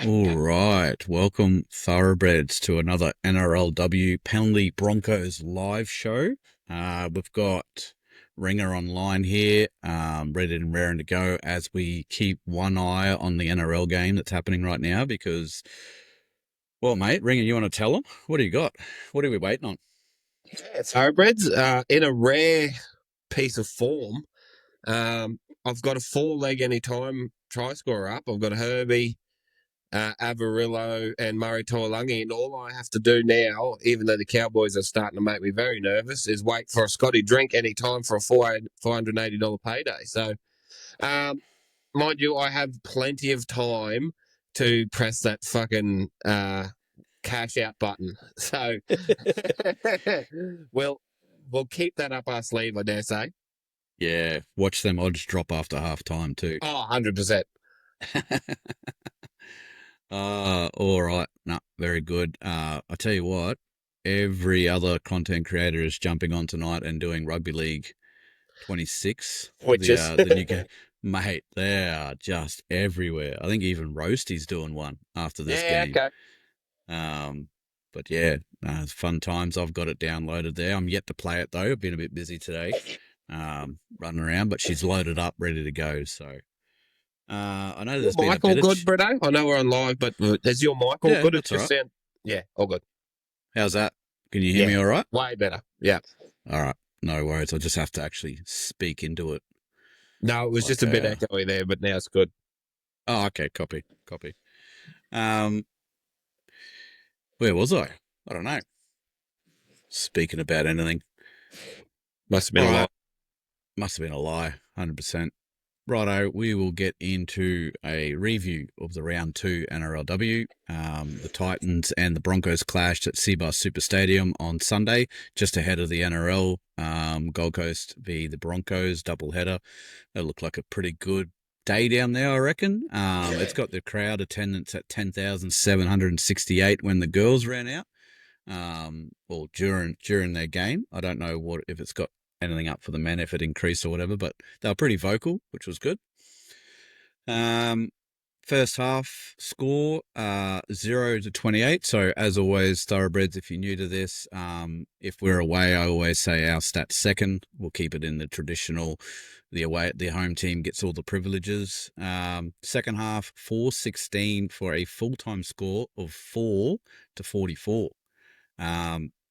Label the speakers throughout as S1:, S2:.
S1: All right, welcome thoroughbreds to another NRLW Penalty Broncos live show. We've got Ringer online here, ready and raring to go as we keep one eye on the NRL game that's happening right now because, well, mate, Ringer, you want to tell them? What do you got? What are we waiting on?
S2: Thoroughbreds, in a rare piece of form, I've got a four-leg anytime try scorer up. I've got Herbie, Avarillo, and Murray Taulagi, and all I have to do now, even though the Cowboys are starting to make me very nervous, is wait for a Scotty drink anytime for a $480 payday. So, mind you, I have plenty of time to press that fucking cash out button. So we'll keep that up our sleeve, I dare say.
S1: Yeah, watch them odds drop after half time too.
S2: Oh, 100%.
S1: All right. No, very good. I tell you what, every other content creator is jumping on tonight and doing Rugby League 26.
S2: Which is
S1: The new game. Mate, they are just everywhere. I think even Roasty's doing one after this game.
S2: okay.
S1: But yeah, it's fun times. I've got it downloaded there. I'm yet to play it though. I've been a bit busy today, running around, but she's loaded up, ready to go. So, I know there's been
S2: mic
S1: a
S2: all
S1: bit
S2: good,
S1: of
S2: Britto? I know we're on live, but is your mic all
S1: yeah,
S2: good?
S1: that's
S2: It's just
S1: all right.
S2: sound. Yeah, all good.
S1: How's that? Can you hear me all right?
S2: Way better. Yeah.
S1: All right. No worries. I'll just have to actually speak into it.
S2: No, it was just a bit echoey there, but now it's good.
S1: Oh, okay. Copy. Where was I? I don't know. Speaking about anything.
S2: Must have been a lot.
S1: Must have been a lie. 100%. Righto, we will get into a review of the round 2 NRLW. The Titans and the Broncos clashed at Seabus Super Stadium on Sunday, just ahead of the NRL. Gold Coast v the Broncos doubleheader. It looked like a pretty good day down there, I reckon. It's got the crowd attendance at 10,768 when the girls ran out. Well, during their game. I don't know if it's got anything up for the men, if it increased or whatever, but they were pretty vocal, which was good. First half score 0-28. So as always, thoroughbreds, if you're new to this, if we're away, I always say our stats second. We'll keep it in the traditional. The home team gets all the privileges. Second half 4-16 for a full-time score of 4-44.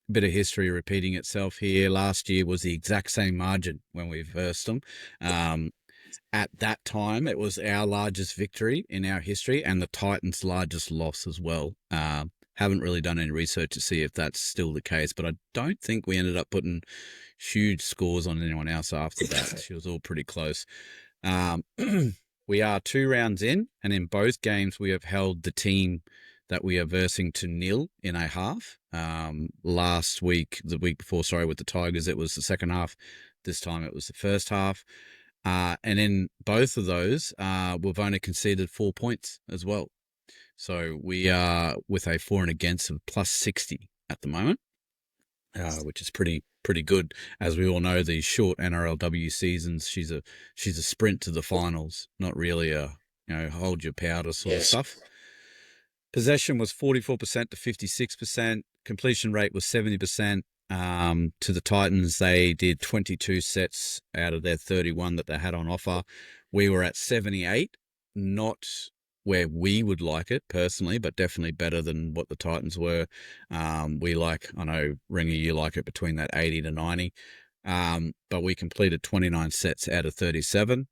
S1: Bit of history repeating itself here. Last year was the exact same margin when we versed them. At that time, it was our largest victory in our history and the Titans' largest loss as well. Haven't really done any research to see if that's still the case, but I don't think we ended up putting huge scores on anyone else after that. She was all pretty close. We are 2 rounds in, and in both games we have held the team that we are versing to nil in a half. The week before, with the Tigers, it was the second half. This time it was the first half. And in both of those, we've only conceded 4 points as well. So we are with a for and against of plus 60 at the moment, which is pretty good. As we all know, these short NRLW seasons, she's a sprint to the finals, not really a hold your powder sort of stuff. Possession was 44% to 56%. Completion rate was 70%. To the Titans, they did 22 sets out of their 31 that they had on offer. We were at 78, not where we would like it personally, but definitely better than what the Titans were. I know, Ringer, you like it between that 80 to 90. But we completed 29 sets out of 37.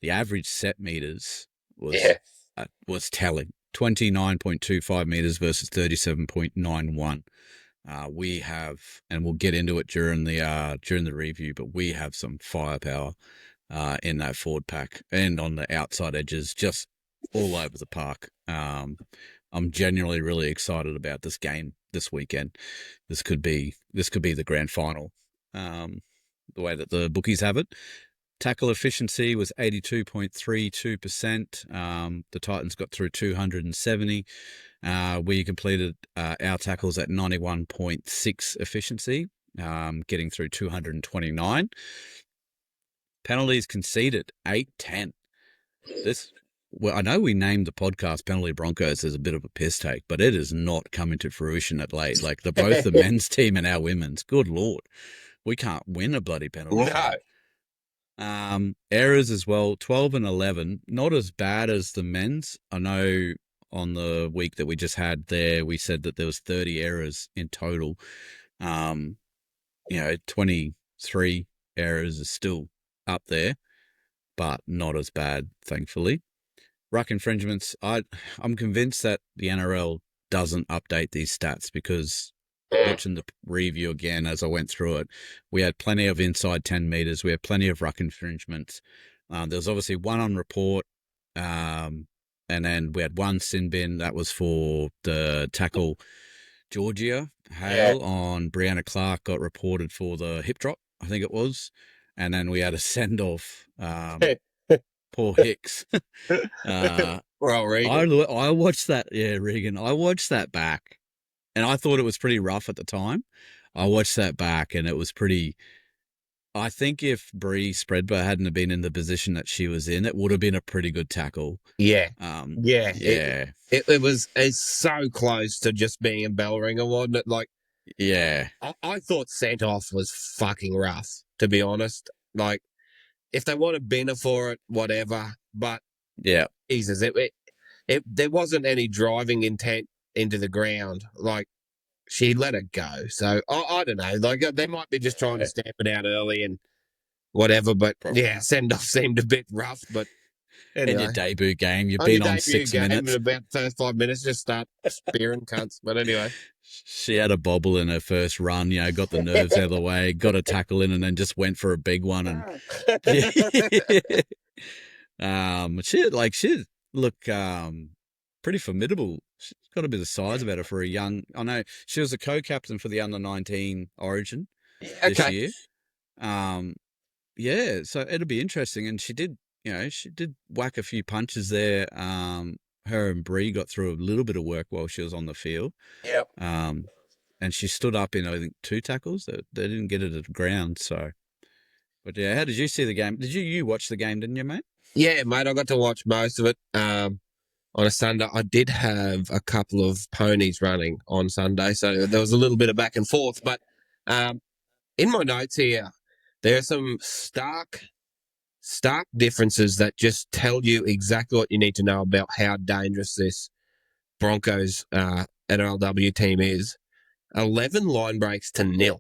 S1: The average set meters was telling. 29.25 meters versus 37.91. We have, and we'll get into it during the review, but we have some firepower in that forward pack and on the outside edges, just all over the park. I'm genuinely really excited about this game this weekend. This could be the grand final. The way that the bookies have it. Tackle efficiency was 82.32%. The Titans got through 270. We completed our tackles at 91.6 efficiency, getting through 229. Penalties conceded 8-10. well, I know we named the podcast Penalty Broncos as a bit of a piss take, but it is not coming to fruition at late. Like both the men's team and our women's. Good Lord. We can't win a bloody penalty
S2: No.
S1: shot. Errors as well, 12 and 11. Not as bad as the men's. I know on the week that we just had there, we said that there was 30 errors in total. 23 errors is still up there, but not as bad, thankfully. Ruck infringements, I'm convinced that the NRL doesn't update these stats because watching the review again as I went through it, we had plenty of inside 10 metres. We had plenty of ruck infringements. There was obviously one on report, and then we had one sin bin. That was for the tackle Georgia Hale on Brianna Clark, got reported for the hip drop, I think it was. And then we had a send-off, poor Hicks.
S2: Well, Regan.
S1: I watched that, Regan. I watched that back, and I thought it was pretty rough at the time. I watched that back, and it was pretty. I think if Bree Spreadborough hadn't have been in the position that she was in, it would have been a pretty good tackle.
S2: Yeah.
S1: Yeah.
S2: It's so close to just being a bell ringer, wasn't it? Like,
S1: yeah.
S2: I thought sent off was fucking rough, to be honest. Like, if they want a binner for it, whatever. But
S1: yeah,
S2: Jesus, there wasn't any driving intent into the ground. Like, she let it go. So I don't know. Like, they might be just trying to stamp it out early and whatever. But yeah, send off seemed a bit rough. But anyway.
S1: In your debut game, you've been on 6 minutes.
S2: In about the first 5 minutes, just start spearing cunts. But anyway.
S1: She had a bobble in her first run, got the nerves out of the way, got a tackle in, and then just went for a big one. And she look pretty formidable. She's got a bit of size about her for a young. I know she was a co-captain for the under-19 Origin this year. Yeah, so it'll be interesting. And she did whack a few punches there. Her and Bree got through a little bit of work while she was on the field.
S2: Yep.
S1: And she stood up in, I think, 2 tackles. They didn't get it at the ground. So, but yeah, how did you see the game? Did you watch the game, didn't you, mate?
S2: Yeah, mate, I got to watch most of it. On a Sunday, I did have a couple of ponies running on Sunday, so there was a little bit of back and forth. But in my notes here, there are some stark differences that just tell you exactly what you need to know about how dangerous this Broncos NRLW team is. 11 line breaks to 0.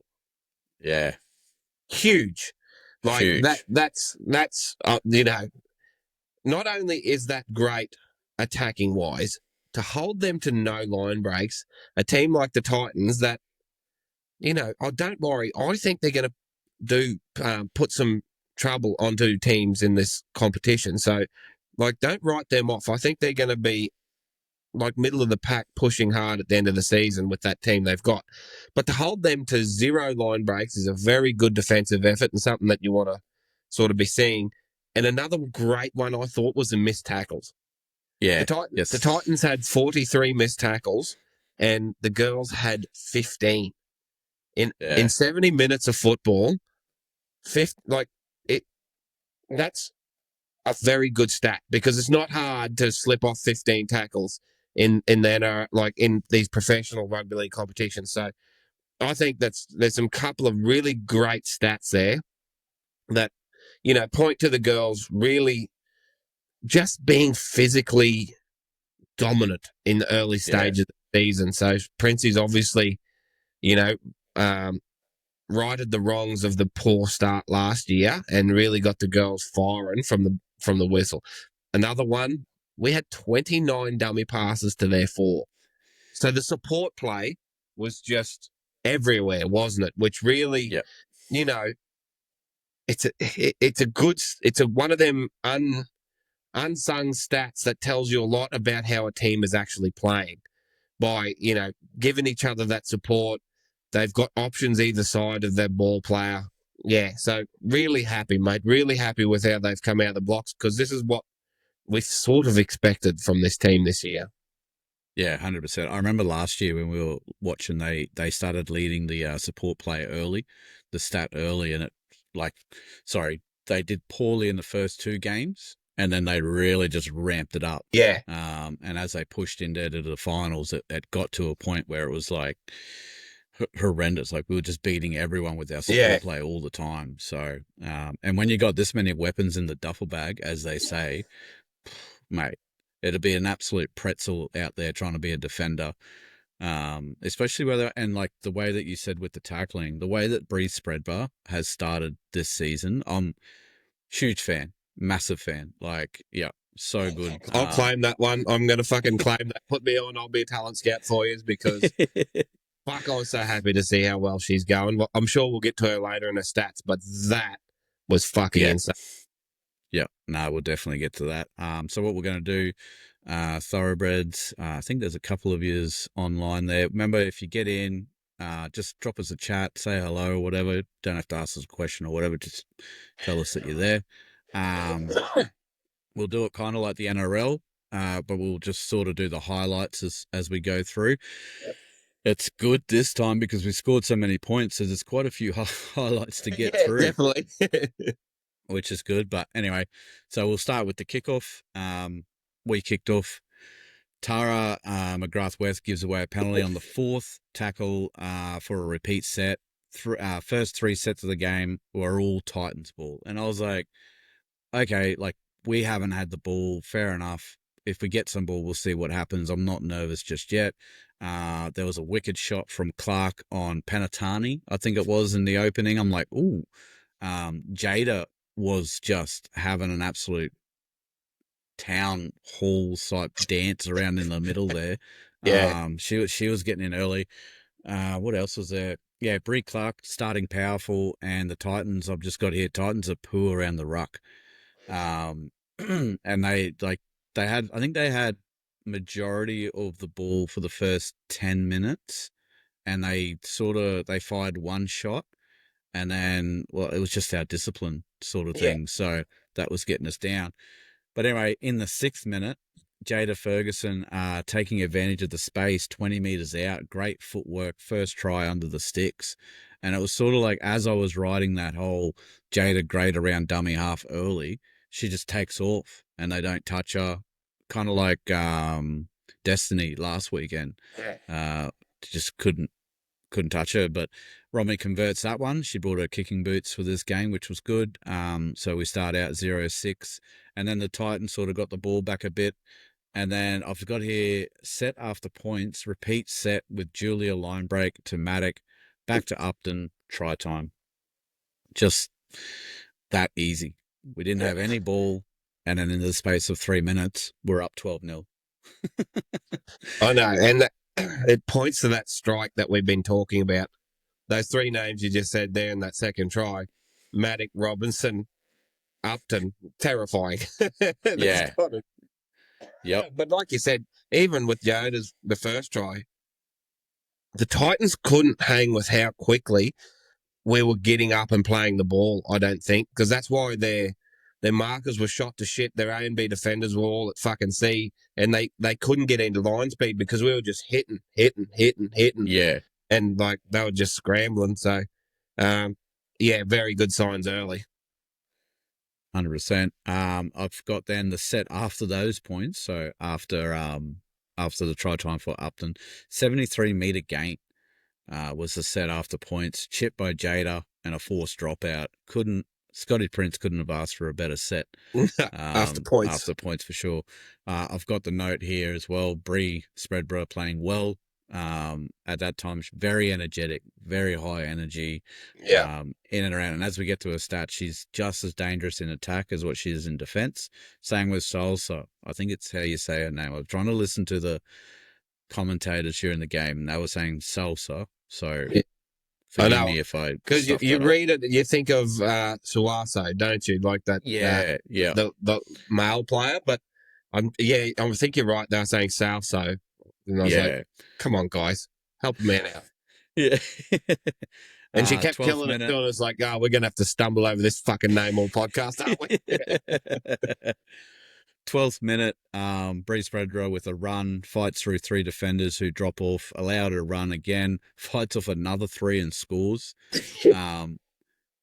S1: Yeah.
S2: Huge. Like
S1: Huge.
S2: That's not only is that great attacking wise, to hold them to no line breaks, a team like the Titans that, oh, don't worry, I think they're going to put some trouble onto teams in this competition. So, don't write them off. I think they're going to be middle of the pack, pushing hard at the end of the season with that team they've got. But to hold them to 0 line breaks is a very good defensive effort and something that you want to sort of be seeing. And another great one I thought was the missed tackles.
S1: Yeah.
S2: The Titans had 43 missed tackles and the girls had 15. In 70 minutes of football, that's a very good stat because it's not hard to slip off 15 tackles in these professional rugby league competitions. So I think there's some couple of really great stats there that, point to the girls really just being physically dominant in the early stages of the season. So Princey's obviously, righted the wrongs of the poor start last year and really got the girls firing from the whistle. Another one, we had 29 dummy passes to their 4. So the support play was just everywhere, wasn't it? Which really, it's one of them unsung stats that tells you a lot about how a team is actually playing by, giving each other that support. They've got options either side of their ball player. Yeah, so really happy, mate. Really happy with how they've come out of the blocks because this is what we sort of expected from this team this year.
S1: Yeah, 100%. I remember last year when we were watching, they started leading the support play early, the stat early, and they did poorly in the first 2 games, and then they really just ramped it up.
S2: Yeah.
S1: And as they pushed into the finals, it got to a point where it was like horrendous. Like we were just beating everyone with our support play all the time. So, and when you got this many weapons in the duffel bag, as they say, mate, it'd be an absolute pretzel out there trying to be a defender. Especially whether, and like the way that you said with the tackling, the way that Bree Spreadborough has started this season, I'm huge fan, massive fan. Like, yeah, so good.
S2: I'll claim that one. I'm going to fucking claim that. Put me on. I'll be a talent scout for you because fuck, I was so happy to see how well she's going. I'm sure we'll get to her later in her stats, but that was fucking insane.
S1: Yeah, no, we'll definitely get to that. So what we're going to do, thoroughbreds, I think there's a couple of yous online there. Remember, if you get in, just drop us a chat, say hello or whatever. Don't have to ask us a question or whatever. Just tell us that you're there. We'll do it kind of like the NRL, but we'll just sort of do the highlights as we go through. It's good this time because we scored so many points, so there's quite a few highlights to get through.
S2: Definitely.
S1: Which is good. But anyway, so we'll start with the kickoff. We kicked off. Tara McGrath West gives away a penalty on the fourth tackle for a repeat set. First three sets of the game were all Titans ball. And I was like, okay, like we haven't had the ball. Fair enough. If we get some ball, we'll see what happens. I'm not nervous just yet. There was a wicked shot from Clark on Penatani, I think it was, in the opening. I'm like, ooh. Jada was just having an absolute town hall type dance around in the middle there.
S2: Yeah.
S1: She was getting in early. What else was there? Yeah, Bree Clark starting powerful, and the Titans, I've just got here, Titans are poo around the ruck. And they had, I think they had majority of the ball for the first 10 minutes, and they fired one shot. And then, well, it was just our discipline sort of thing. So that was getting us down. But anyway, in the 6th minute, Jada Ferguson taking advantage of the space, 20 metres out, great footwork, first try under the sticks. And it was sort of like, as I was riding that whole Jada great around dummy half early, she just takes off and they don't touch her. Kind of like Destiny last weekend. Just couldn't touch her, but Romy converts that one. She brought her kicking boots for this game, which was good. So we start out 0-6, and then the Titans sort of got the ball back a bit. And then I've got here set after points, repeat set with Julia line break to Maddock, back to Upton, try time. Just that easy. We didn't have any ball, and then in the space of 3 minutes, we're up 12-0.
S2: I know, and it points to that strike that we've been talking about. Those three names you just said there in that second try, Maddock, Robinson, Upton, terrifying.
S1: Yeah. Yep.
S2: But like you said, even with Yoda's the first try, the Titans couldn't hang with how quickly we were getting up and playing the ball, I don't think, because that's why their markers were shot to shit. Their A and B defenders were all at fucking C, and they couldn't get into line speed because we were just hitting.
S1: Yeah.
S2: And like they were just scrambling. So, yeah, very good signs early.
S1: 100%. I've got then the set after those points. So after the try time for Upton, 73-meter gain was the set after points. Chip by Jada and a forced dropout. Scotty Prince couldn't have asked for a better set.
S2: After points.
S1: After points for sure. I've got the note here as well. Bree Spreadborough playing well. At that time, very energetic, very high energy, in and around. And as we get to her stats, she's just as dangerous in attack as what she is in defense. Same with Salsa. I think it's how you say her name. I'm trying to listen to the commentators during the game, and they were saying Salsa. So forgive me if I,
S2: because you read it, you think of Suaso, don't you? Like that, the male player. But I think you're right. They were saying Salso. And I was like, come on, guys, help a man out.
S1: Yeah.
S2: And she kept killing it. It was like, we're going to have to stumble over this fucking name all podcast, aren't we?
S1: 12th minute, Bree Spreadborough with a run, fights through three defenders who drop off, allowed her to run again, fights off another three and scores.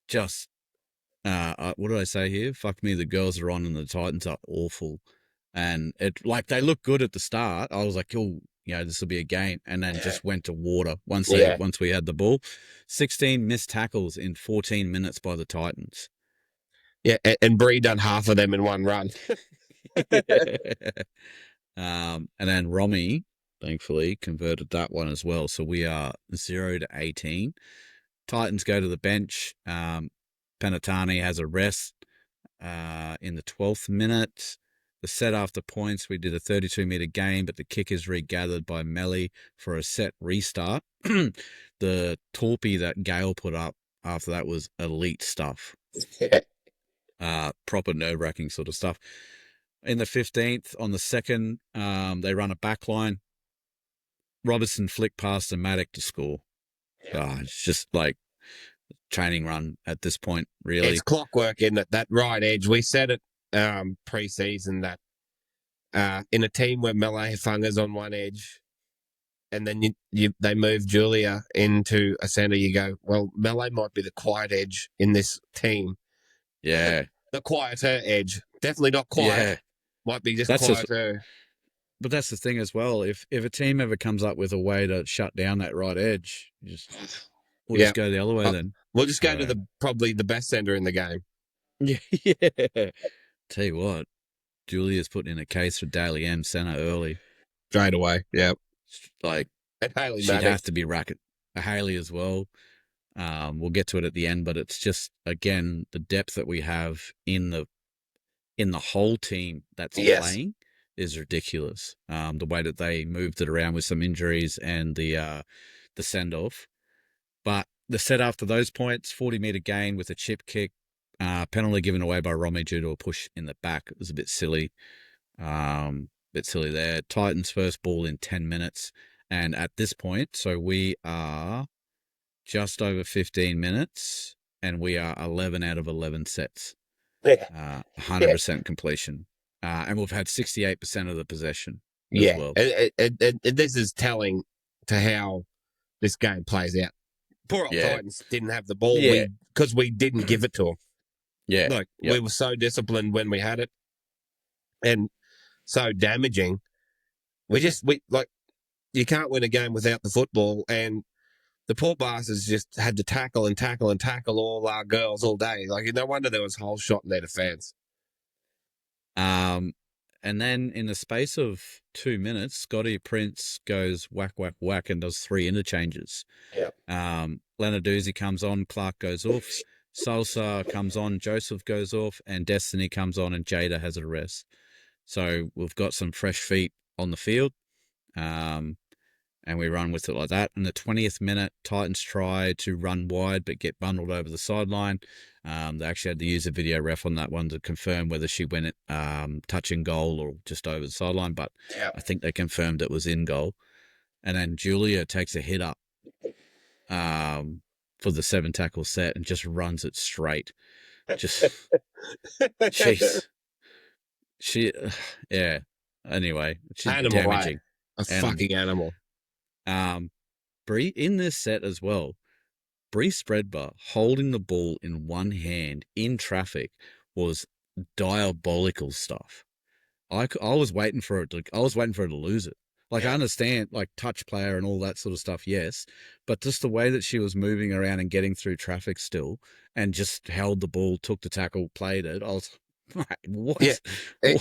S1: Just what did I say here? Fuck me, the girls are on and the Titans are awful. And it like they look good at the start. I was like, oh, this will be a game, and then just went to water once
S2: Yeah.
S1: we had the ball. 16 missed tackles in 14 minutes by the Titans.
S2: Yeah, and Bree done half of them in one run.
S1: And then Romy, thankfully, converted that one as well. So we are 0-18. Titans go to the bench. Penatani has a rest in the 12th minute. The set after points, we did a 32-meter game, but the kick is regathered by Melly for a set restart. The torpy that Gale put up after that was elite stuff. Proper nerve-wracking sort of stuff. In the 15th, on the second, they run a back line. Robertson flicked past the Maddock to score. It's just like training run at this point, really.
S2: It's clockwork in that right edge. We said it pre-season that in a team where Malay Funga's on one edge and then they move Julia into a centre, you go, well, Malay might be the quiet edge in this team.
S1: Yeah.
S2: The quieter edge. Definitely not quiet. Yeah. Might be just quieter.
S1: But that's the thing as well. If a team ever comes up with a way to shut down that right edge, we'll just go the other way then.
S2: We'll just go to probably the best centre in the game.
S1: Yeah. Tell you what, Julia's putting in a case for Daly M centre early.
S2: Straight away, yeah.
S1: Like,
S2: and Haley
S1: she'd have to be racket. Haley as well. We'll get to it at the end, but it's just, again, the depth that we have in the whole team that's playing is ridiculous. The way that they moved it around with some injuries and the send-off. But the set after those points, 40-meter gain with a chip kick, penalty given away by Romy due to a push in the back. It was a bit silly. There. Titans first ball in 10 minutes. And at this point, so we are just over 15 minutes and we are 11 out of 11 sets. 100% completion. And we've had 68% of the possession as well.
S2: And this is telling to how this game plays out. Poor old Titans didn't have the ball because we didn't give it to them.
S1: Yeah.
S2: We were so disciplined when we had it and so damaging. You can't win a game without the football, and the poor bastards just had to tackle and tackle and tackle all our girls all day. Like, no wonder there was whole shot in their defense.
S1: And then in the space of 2 minutes, Scotty Prince goes whack, whack, whack and does 3 interchanges. Lenarduzzi comes on, Clark goes off, Salsa comes on, Joseph goes off, and Destiny comes on, and Jada has a rest. So we've got some fresh feet on the field, and we run with it like that. In the 20th minute, Titans try to run wide but get bundled over the sideline. They actually had to use a video ref on that one to confirm whether she went touching goal or just over the sideline, but I think they confirmed it was in goal. And then Julia takes a hit up for the 7 tackle set and just runs it straight. Just, Anyway, she's
S2: animal,
S1: damaging.
S2: Right? Fucking animal.
S1: Bree, in this set as well, Bree Spreadborough holding the ball in one hand in traffic was diabolical stuff. I was waiting for it to lose it. Like, I understand, like, touch player and all that sort of stuff, yes, but just the way that she was moving around and getting through traffic still and just held the ball, took the tackle, played it, I was like, what?
S2: Yeah,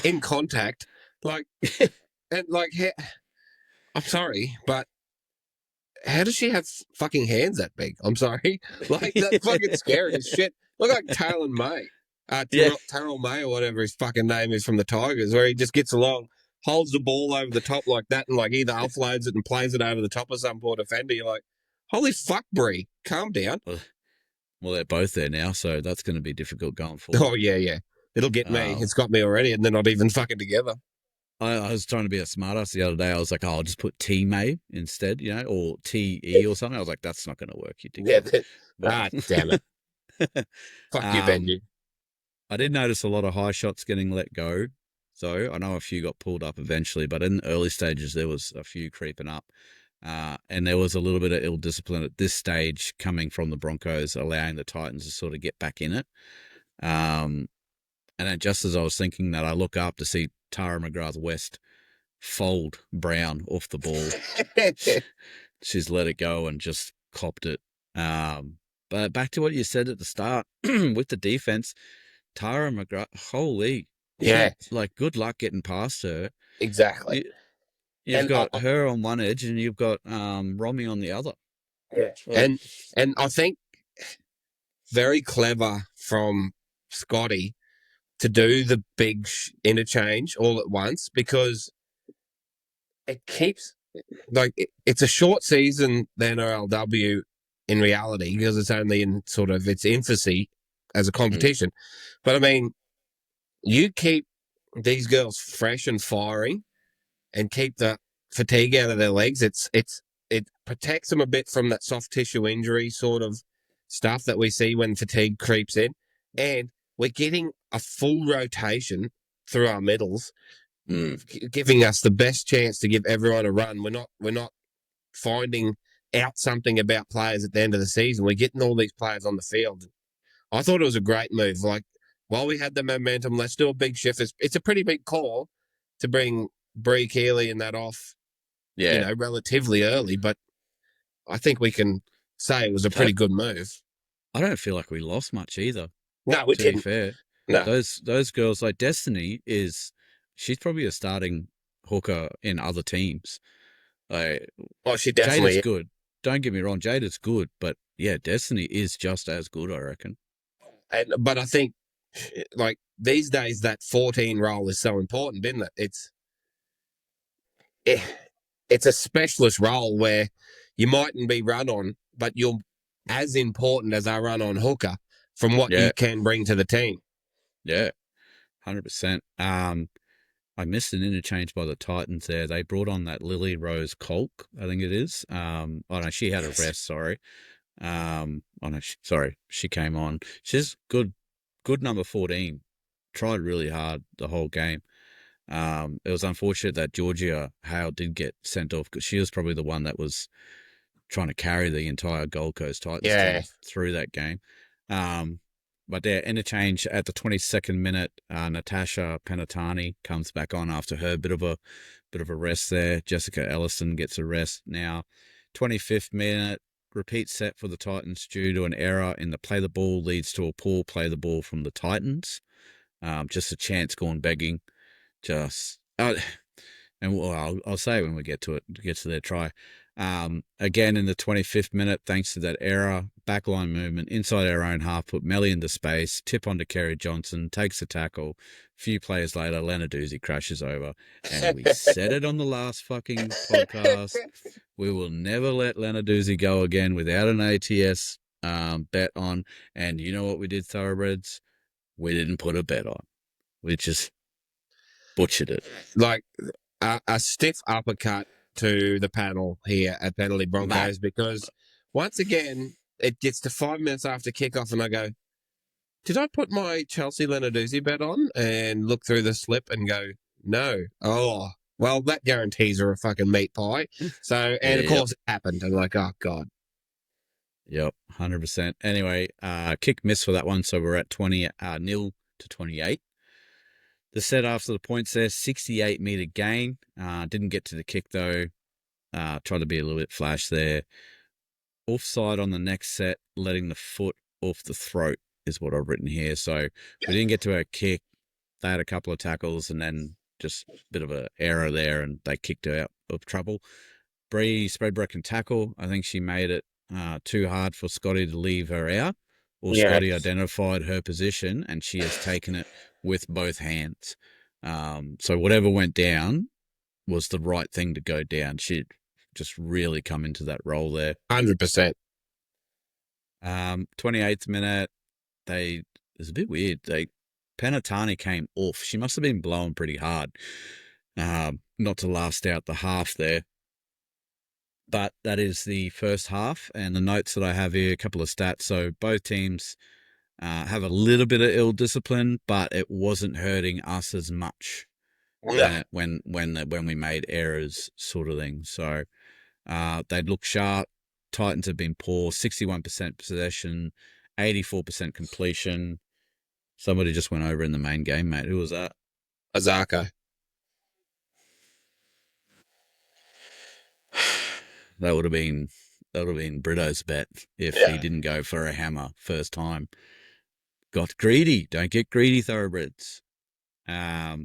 S2: in contact. Like, and like, I'm sorry, but how does she have fucking hands that big? I'm sorry. Like, that's fucking scary as shit. Look like Talon May. Terrell May or whatever his fucking name is from the Tigers, where he just gets along, holds the ball over the top like that and like either offloads it and plays it over the top of some poor defender. You're like, holy fuck, Bree, calm down.
S1: Well, they're both there now, so that's going to be difficult going forward.
S2: Oh, yeah. It'll get me. It's got me already, and they're not even fucking together.
S1: I was trying to be a smartass the other day. I was like, I'll just put T-May instead, or T-E or something. I was like, that's not going to work. You
S2: dickhead. Damn it. Fuck you, Benji.
S1: I did notice a lot of high shots getting let go. So I know a few got pulled up eventually, but in the early stages, there was a few creeping up. And there was a little bit of ill discipline at this stage coming from the Broncos, allowing the Titans to sort of get back in it. And then just as I was thinking that, I look up to see Tara McGrath West fold Brown off the ball. She's let it go and just copped it. But back to what you said at the start with the defense, Tara McGrath, holy,
S2: Yeah,
S1: good luck getting past her.
S2: exactly.
S1: You've
S2: And
S1: got her on one edge and you've got Romy on the other.
S2: yeah, and I think very clever from Scotty to do the big interchange all at once, because it keeps it's a short season, the NRLW, in reality, because it's only in sort of its infancy as a competition. But I mean, you keep these girls fresh and firing and keep the fatigue out of their legs. It protects them a bit from that soft tissue injury sort of stuff that we see when fatigue creeps in. And we're getting a full rotation through our middles, giving us the best chance to give everyone a run. We're not finding out something about players at the end of the season. We're getting all these players on the field. I thought it was a great move. Like, while we had the momentum, let's do a big shift. It's a pretty big call to bring Bree Keeley and that off, relatively early, but I think we can say it was a pretty good move.
S1: I don't feel like we lost much either.
S2: No, we didn't.
S1: To be fair,
S2: no.
S1: Those girls, like Destiny, she's probably a starting hooker in other teams.
S2: She definitely
S1: Jada's good. Don't get me wrong, Jada's good, but yeah, Destiny is just as good, I reckon.
S2: But I think, like, these days, that 14 role is so important, isn't it? It's a specialist role where you mightn't be run on, but you're as important as our run on hooker from what you can bring to the team.
S1: Yeah, 100%. I missed an interchange by the Titans there. They brought on that Lily Rose Kolk, I think it is. Oh no, she had a rest. Sorry. She came on. She's good number 14. Tried really hard the whole game. It was unfortunate that Georgia Hale did get sent off because she was probably the one that was trying to carry the entire Gold Coast Titans team through that game. But their interchange at the 22nd minute, Natasha Penatani comes back on after her bit of a rest there. Jessica Ellison gets a rest now. 25th minute, repeat set for the Titans due to an error in the play the ball leads to a poor play the ball from the Titans. Just a chance gone begging. I'll say when we get to their try. Again in the 25th minute, thanks to that error, backline movement inside our own half, put Melly into space, tip onto Kerry Johnson, takes a tackle. A few players later, Lenarduzzi crashes over. And we said it on the last fucking podcast. We will never let Lenarduzzi go again without an ATS bet on. And you know what we did, Thoroughbreds? We didn't put a bet on. We just butchered it.
S2: Like a stiff uppercut to the panel here at Penalty Broncos, because once again, it gets to 5 minutes after kickoff and I go, did I put my Chelsea Lenarduzzi bet on? And look through the slip and go, no. Oh, well, that guarantees are a fucking meat pie. So, and of course it happened. I'm like, oh, God.
S1: Yep, 100%. Anyway, kick miss for that one, so we're at 20-0 to 28. The set after the points there, 68-metre gain. Didn't get to the kick, though. Tried to be a little bit flash there. Offside on the next set, letting the foot off the throat is what I've written here. So we didn't get to a kick. They had a couple of tackles and then just a bit of an error there, and they kicked her out of trouble. Bree Spreadborough can tackle. I think she made it too hard for Scotty to leave her out. Scotty identified her position, and she has taken it with both hands. So whatever went down was the right thing to go down. She'd just really come into that role there.
S2: 100%.
S1: 28th minute, it was a bit weird. Penatani came off. She must have been blowing pretty hard, not to last out the half there. But that is the first half, and the notes that I have here, a couple of stats. So both teams have a little bit of ill discipline, but it wasn't hurting us as much when we made errors, sort of thing. So they'd look sharp. Titans have been poor, 61% possession, 84% completion. Somebody just went over in the main game, mate. Who was that?
S2: Azarko.
S1: That would have been Britto's bet if he didn't go for a hammer first time. Got greedy. Don't get greedy, thoroughbreds. Yeah,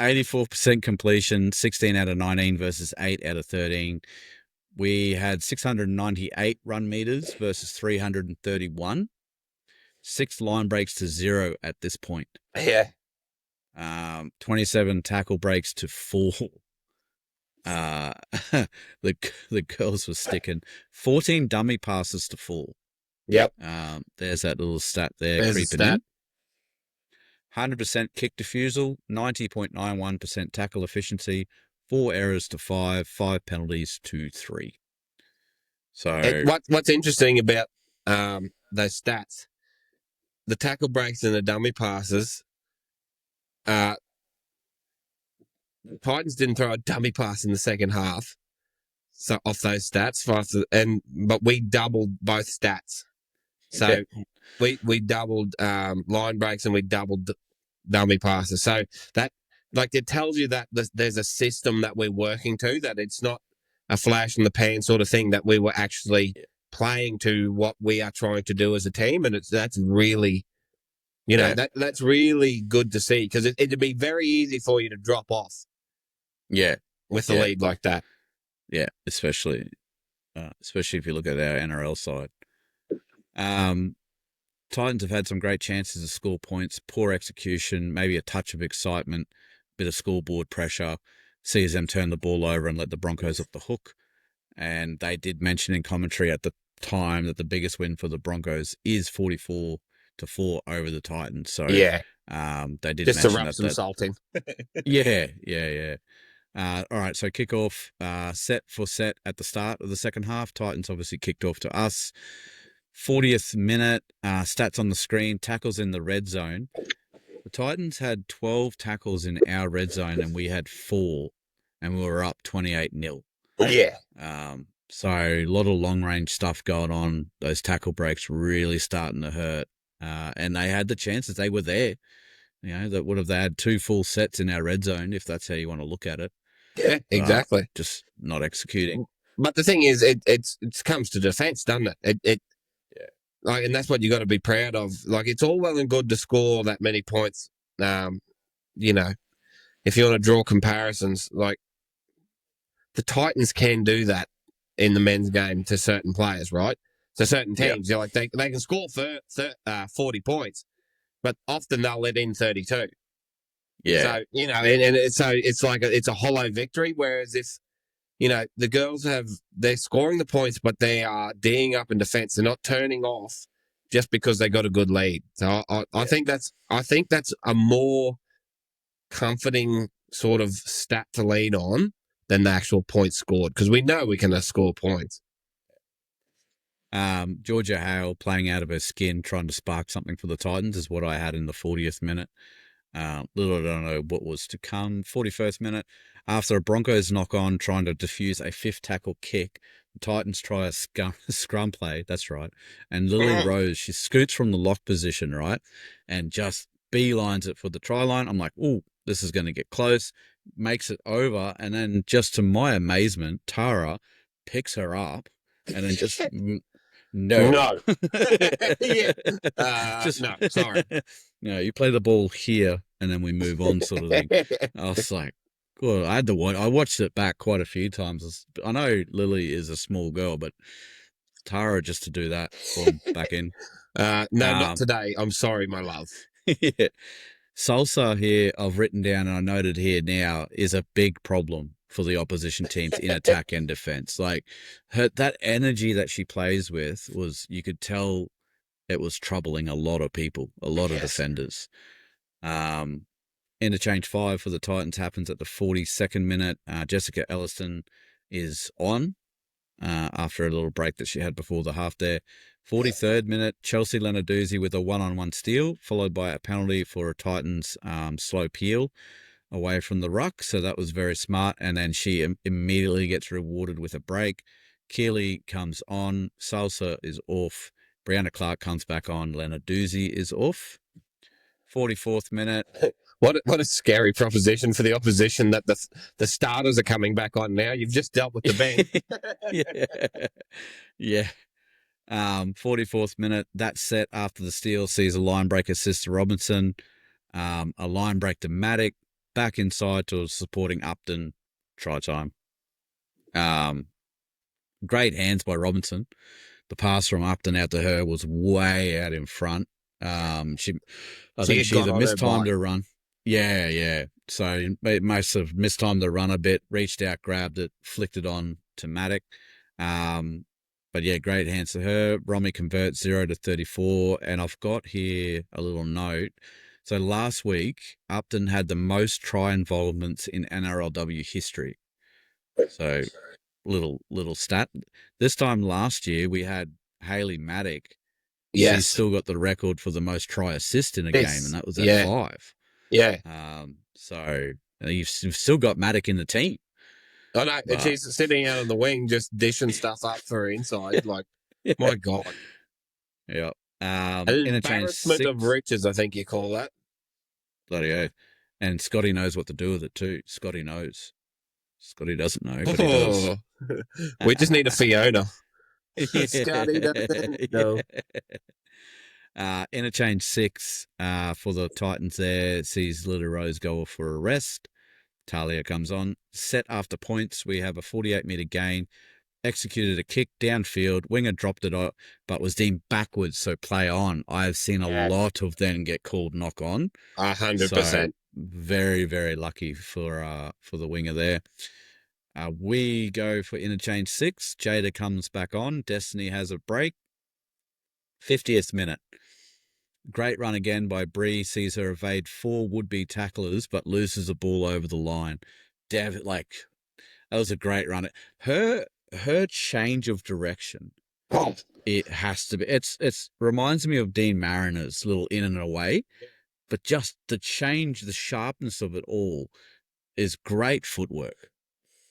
S1: 84% completion, 16 out of 19 versus 8 out of 13. We had 698 run meters versus 331. 6 line breaks to 0 at this point.
S2: Yeah.
S1: 27 tackle breaks to 4. The girls were sticking. 14 dummy passes to 4.
S2: Yep.
S1: There's that little stat there.
S2: There's
S1: creeping in. 100% kick defusal, 90.91% tackle efficiency, 4 errors to 5, 5 penalties to 3. So
S2: what's interesting about those stats, the tackle breaks and the dummy passes, Titans didn't throw a dummy pass in the second half. So off those stats, but we doubled both stats. So we doubled line breaks and we doubled dummy passes. So that it tells you that there's a system that we're working to, that it's not a flash in the pan sort of thing, that we were actually playing to what we are trying to do as a team, and that's really, that's really good to see, because it'd be very easy for you to drop off.
S1: Yeah,
S2: with a lead like that.
S1: Yeah, especially if you look at our NRL side. Titans have had some great chances to score points, poor execution, maybe a touch of excitement, bit of scoreboard pressure, sees them turn the ball over and let the Broncos off the hook. And they did mention in commentary at the time that the biggest win for the Broncos is 44-4 over the Titans. So
S2: they
S1: did
S2: just
S1: mention
S2: to rub some salt in.
S1: Yeah. All right, so kickoff set for set at the start of the second half. Titans obviously kicked off to us. 40th minute, stats on the screen, tackles in the red zone. The Titans had 12 tackles in our red zone and we had 4, and we were up 28-0.
S2: Yeah.
S1: So a lot of long-range stuff going on. Those tackle breaks really starting to hurt. And they had the chances. They were there. That would have had 2 full sets in our red zone, if that's how you want to look at it.
S2: Yeah, exactly.
S1: Just not executing.
S2: But the thing is, it comes to defense, doesn't it? And that's what you got to be proud of. It's all well and good to score that many points. If you want to draw comparisons, the Titans can do that in the men's game to certain players, right? To certain teams, they can score 40 points, but often they'll let in 32.
S1: Yeah.
S2: So it's a hollow victory. Whereas if the girls they're scoring the points, but they are D'ing up in defence. They're not turning off just because they got a good lead. So I think that's a more comforting sort of stat to lead on than the actual points scored, because we know we can score points.
S1: Georgia Hale playing out of her skin, trying to spark something for the Titans, is what I had in the 40th minute. Little I don't know what was to come. 41st minute, after a Broncos knock on, trying to defuse a 5th tackle kick, the Titans try a scrum play. That's right. And Lily Rose, she scoots from the lock position, right, and just beelines it for the try line. I'm like, oh, this is going to get close. Makes it over, and then just to my amazement, Tara picks her up and then just no.
S2: Yeah. No, sorry.
S1: You play the ball here and then we move on, sort of thing. I was like, God, I watched it back quite a few times. I know Lily is a small girl, but Tara, just to do that, boom, back in.
S2: No, not today. I'm sorry, my love.
S1: Yeah. Salsa here, I've written down and I noted here now, is a big problem for the opposition teams in attack and defense. That energy that she plays with you could tell it was troubling a lot of people, a lot of defenders. Interchange 5 for the Titans happens at the 42nd minute. Jessica Elliston is on after a little break that she had before the half there. 43rd minute, Chelsea Lenarduzzi with a one-on-one steal, followed by a penalty for a Titans slow peel away from the ruck. So that was very smart. And then she immediately gets rewarded with a break. Keeley comes on. Salsa is off. Brianna Clark comes back on. Lenarduzzi is off. 44th minute.
S2: What a scary proposition for the opposition that the starters are coming back on now. You've just dealt with the bench.
S1: Yeah. 44th minute, that set after the steal sees a line break assist to Robinson, a line break to Matic, back inside to supporting Upton, try time. Great hands by Robinson. The pass from Upton out to her was way out in front. I think she either mistimed her run. Yeah. So it must have mistimed the run a bit, reached out, grabbed it, flicked it on to Matic. But yeah, great hands to her. Romy converts 0 to 34. And I've got here a little note. So last week, Upton had the most try involvements in NRLW history. So little stat. This time last year, we had Hayley Matic.
S2: Yes.
S1: She's still got the record for the most try assist in a game, and that was at 5.
S2: Yeah.
S1: So you've still got Matic in the team.
S2: I know, and she's sitting out on the wing just dishing stuff up for her inside. Like, my God.
S1: Yeah.
S2: An embarrassment of riches, I think you call that.
S1: Bloody oath. And Scotty knows what to do with it too. Scotty knows. Scotty doesn't know, but he does.
S2: We just need a Fiona. Scotty doesn't know.
S1: Interchange 6 for the Titans there. Sees Lily Rose go off for a rest. Talia comes on. Set after points. We have a 48-metre gain. Executed a kick downfield. Winger dropped it out, but was deemed backwards, so play on. I have seen a lot of them get called knock on.
S2: 100%.
S1: So very, very lucky for the winger there. We go for interchange 6. Jada comes back on. Destiny has a break. 50th minute. Great run again by Bree. Sees her evade 4 would-be tacklers, but loses the ball over the line. That was a great run. Her change of direction. It has to be. It's reminds me of Dean Mariner's little in and away, but just the change, the sharpness of it all is great footwork.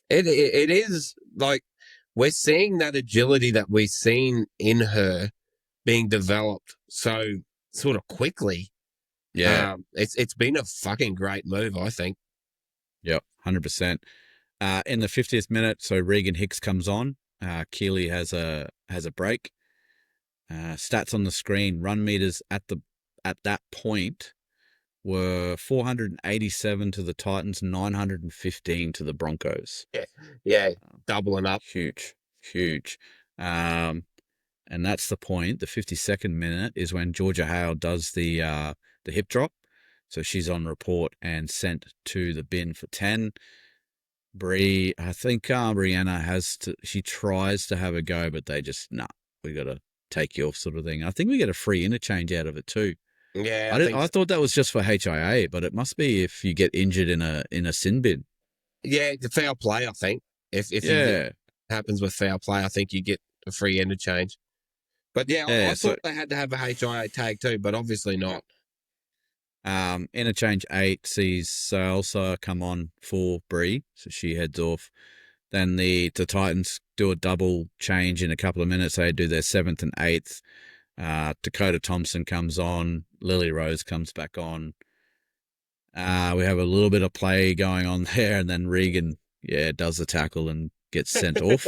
S2: It is like we're seeing that agility that we've seen in her being developed so sort of quickly.
S1: Yeah.
S2: It's been a fucking great move, I think.
S1: Yep, 100%. In the 50th minute, so Regan Hicks comes on. Keeley has a break. Stats on the screen, run meters at that point were 487 to the Titans, 915 to the Broncos.
S2: Yeah, doubling up.
S1: Huge. And that's the point. The 52nd minute is when Georgia Hale does the hip drop. So she's on report and sent to the bin for 10. Bree, I think Brianna she tries to have a go, but they just, we got to take you off sort of thing. I think we get a free interchange out of it too.
S2: Yeah,
S1: I thought that was just for HIA, but it must be if you get injured in a sin bin.
S2: Yeah, the foul play, I think. If it happens with foul play, I think you get a free interchange. But I thought they had to have a HIA tag too, but obviously not.
S1: Interchange 8 sees Salsa come on for Bree, so she heads off. Then the Titans do a double change in a couple of minutes. They do their 7th and 8th. Dakota Thompson comes on. Lily Rose comes back on. We have a little bit of play going on there, and then Regan, does the tackle and gets sent off.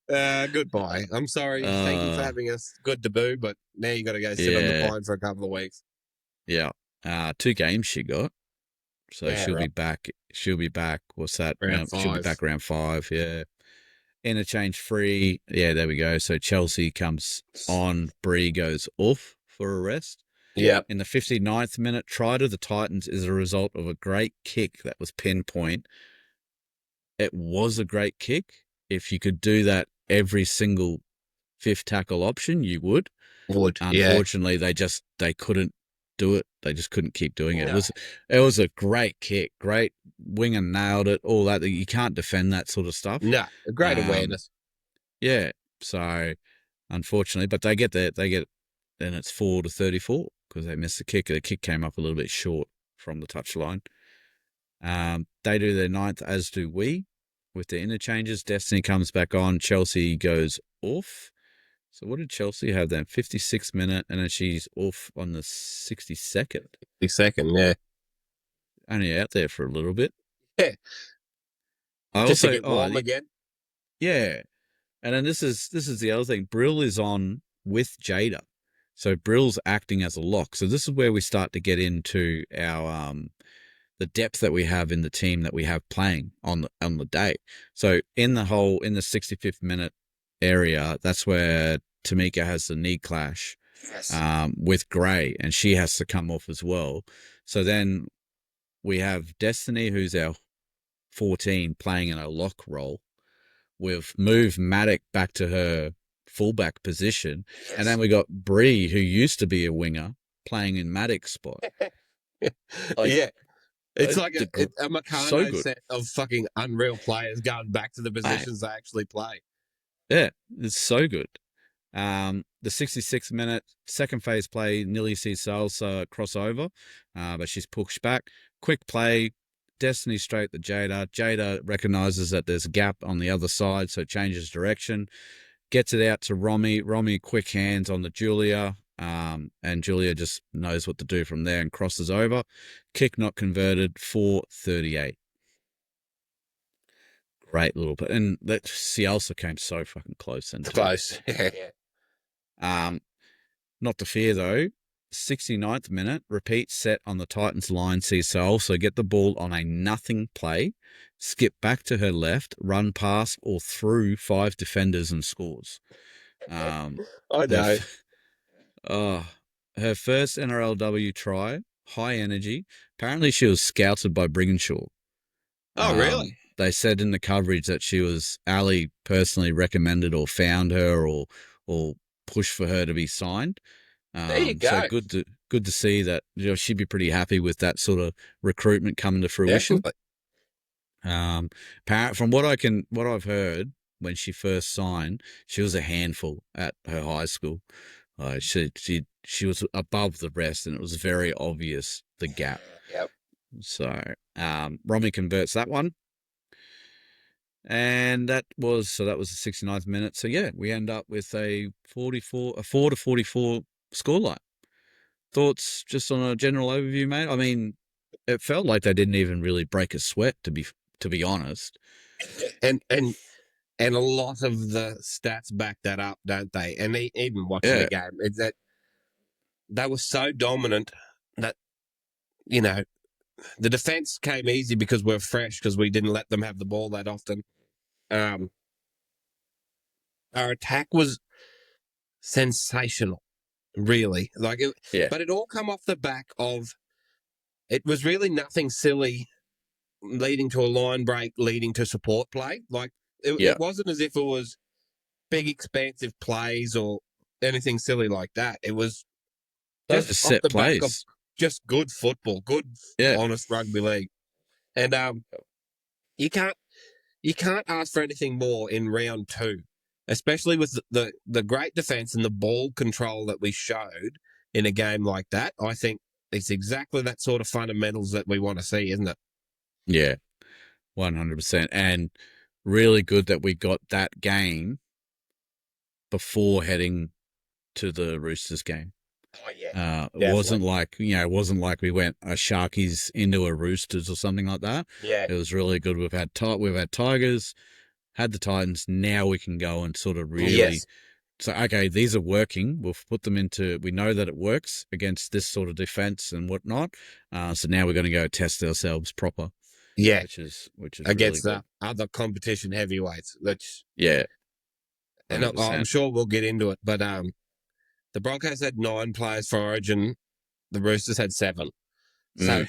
S2: Goodbye. I'm sorry. Thank you for having us. Good debut, but now you got to go sit on the pine for a couple of weeks.
S1: Yeah. 2 games she got. So she'll be back. She'll be back. What's that? She'll be back round 5. Yeah. Interchange free. Yeah, there we go. So Chelsea comes on. Bree goes off for a rest.
S2: Yeah.
S1: In the 59th minute, try to the Titans is a result of a great kick that was pinpoint. It was a great kick. If you could do that every single 5th tackle option, you would. Unfortunately, they couldn't do it. They just couldn't keep doing it. It was a great kick. Great winger nailed it. All that. You can't defend that sort of stuff.
S2: No, a great awareness.
S1: Yeah. So unfortunately, but they get then it's 4 to 34 because they missed the kick. The kick came up a little bit short from the touchline. They do their 9th, as do we, with the interchanges. Destiny comes back on. Chelsea goes off. So what did Chelsea have then? 56th minute, and then she's off on the 62nd.
S2: 62nd, yeah.
S1: Only out there for a little bit.
S2: Yeah.
S1: I
S2: Just to
S1: also,
S2: get warm again.
S1: yeah. And then this is the other thing. Brill is on with Jada. So Brill's acting as a lock. So this is where we start to get into our the depth that we have in the team that we have playing on the day. So in the 65th minute area, that's where Tamika has the knee clash with Gray, and she has to come off as well. So then we have Destiny, who's our 14, playing in a lock role. We've moved Maddock back to her fullback position, and then we got Bree, who used to be a winger, playing in Maddock's spot.
S2: Yeah. It's like a
S1: so
S2: Meccano
S1: good.
S2: set of fucking unreal players going back to the positions they actually play.
S1: Yeah, it's so good. The 66th minute, second phase play, nearly sees Salsa cross over, but she's pushed back. Quick play, Destiny straight to Jada. Jada recognises that there's a gap on the other side, so changes direction. Gets it out to Romy. Romy quick hands on the Julia, and Julia just knows what to do from there and crosses over. Kick not converted, 4:38. Great little play. And that Cielsa came so fucking close. And
S2: close.
S1: Not to fear, though. 69th minute, repeat set on the Titans line, sees Cielsa get the ball on a nothing play, skip back to her left, run past or through 5 defenders and scores.
S2: I know.
S1: Her first NRLW try, high energy. Apparently she was scouted by Brigginshaw.
S2: Oh, really?
S1: They said in the coverage that she was, Ali personally recommended or found her or pushed for her to be signed.
S2: There you go.
S1: So good to see that, she'd be pretty happy with that sort of recruitment coming to fruition. From what I've heard, when she first signed, she was a handful at her high school. She was above the rest, and it was very obvious the gap.
S2: Yep.
S1: So Romy converts that one. And that was the 69th minute. So yeah, we end up with a 4-44 scoreline. Thoughts just on a general overview, mate? I mean, it felt like they didn't even really break a sweat, to be honest.
S2: And a lot of the stats back that up, don't they? And even watching the game, it's that they were so dominant that, the defense came easy because we're fresh, because we didn't let them have the ball that often. Our attack was sensational, really. But it all come off the back of, it was really nothing silly leading to a line break, leading to support play. It wasn't as if it was big, expansive plays or anything silly like that. It was just set plays. Back of just good football, good, honest rugby league. And you can't ask for anything more in round 2, especially with the great defense and the ball control that we showed in a game like that. I think it's exactly that sort of fundamentals that we want to see, isn't it?
S1: Yeah, 100%. And really good that we got that game before heading to the Roosters game.
S2: Oh yeah.
S1: It wasn't like we went a Sharkies into a Roosters or something like that.
S2: Yeah.
S1: It was really good. We've had Tigers, had the Titans. Now we can go and sort of really say, okay, these are working. We'll put them into. We know that it works against this sort of defense and whatnot. So now we're going to go test ourselves proper.
S2: Yeah,
S1: which is
S2: against
S1: really
S2: the other competition heavyweights. And I'm sure we'll get into it, but the Broncos had 9 players for Origin. The Roosters had 7. So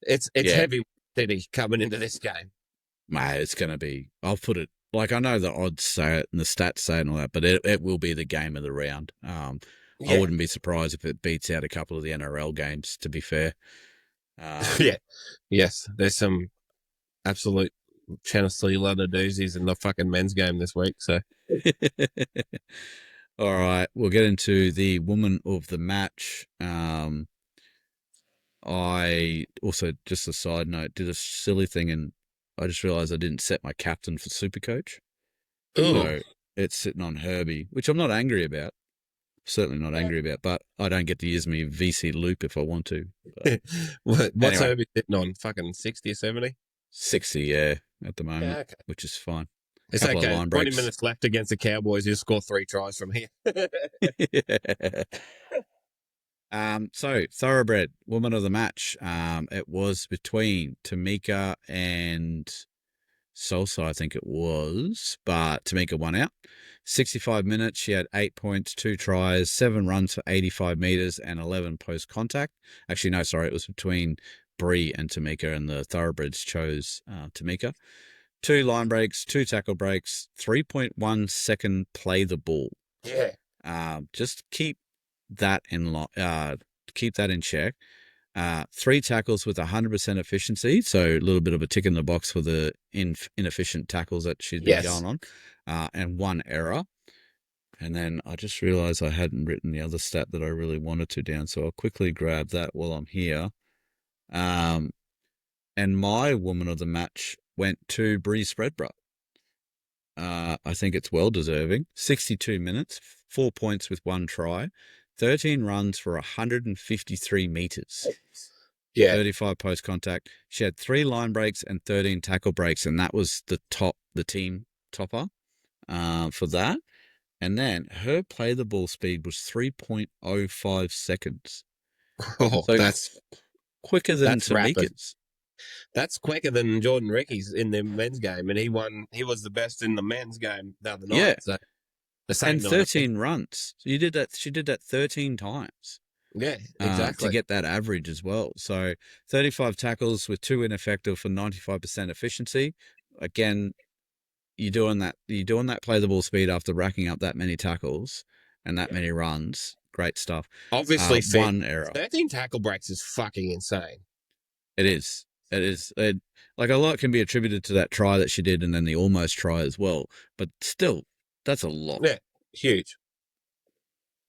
S2: it's heavy city coming into this game.
S1: Mate, it's going to be. I'll put it like, I know the odds say it and the stats say it and all that, but it will be the game of the round. I wouldn't be surprised if it beats out a couple of the NRL games, to be fair.
S2: Yes, there's some absolute Tennessee Lenarduzzi's in the fucking men's game this week. So,
S1: all right, we'll get into the woman of the match. I also, just a side note, did a silly thing, and I just realised I didn't set my captain for Supercoach. So it's sitting on Herbie, which I'm not angry about. certainly not angry about. But I don't get to use my VC loop if I want to. But
S2: What's
S1: anyway,
S2: Herbie sitting on? Fucking 60 or 70?
S1: 60, yeah, at the moment,
S2: Yeah, okay.
S1: which is fine.
S2: It's
S1: Couple
S2: okay.
S1: of line
S2: 20
S1: breaks.
S2: minutes left against the Cowboys. You'll score 3 tries from here.
S1: So thoroughbred woman of the match. It was between Tamika and Salsa, I think it was, but Tamika won out. 65 minutes. She had 8 points, 2 tries, 7 runs for 85 meters, and 11 post contact. Actually, no, sorry, it was between Bree and Tamika, and the thoroughbreds chose Tamika. 2 line breaks, 2 tackle breaks, 3.1 second play the ball.
S2: Yeah.
S1: Just keep that keep that in check. 3 tackles with 100% efficiency, so a little bit of a tick in the box for the inefficient tackles that she's been going on, and 1 error. And then I just realized I hadn't written the other stat that I really wanted to down, so I'll quickly grab that while I'm here. And my woman of the match went to Bree Spreadborough. I think it's well deserving. 62 minutes, 4 points with 1 try, 13 runs for 153 meters.
S2: Yeah.
S1: 35 post contact. She had 3 line breaks and 13 tackle breaks, and that was the team topper for that. And then her play the ball speed was 3.05 seconds.
S2: Oh,
S1: so
S2: that's
S1: quicker than
S2: rapid.
S1: Tamika's.
S2: That's quicker than Jordan Ricky's in the men's game, and he won. He was the best in the men's game the other night.
S1: Yeah,
S2: so the same
S1: and 13 runs. So you did that. She did that 13 times.
S2: Yeah, exactly.
S1: To get that average as well. So 35 tackles with 2 ineffective for 95% efficiency. Again, you're doing that play the ball speed after racking up that many tackles and that many runs. Great stuff.
S2: Obviously,
S1: 1 error.
S2: 13 tackle breaks is fucking insane.
S1: It is. Like a lot can be attributed to that try that she did and then the almost try as well. But still, that's a lot.
S2: Yeah, huge.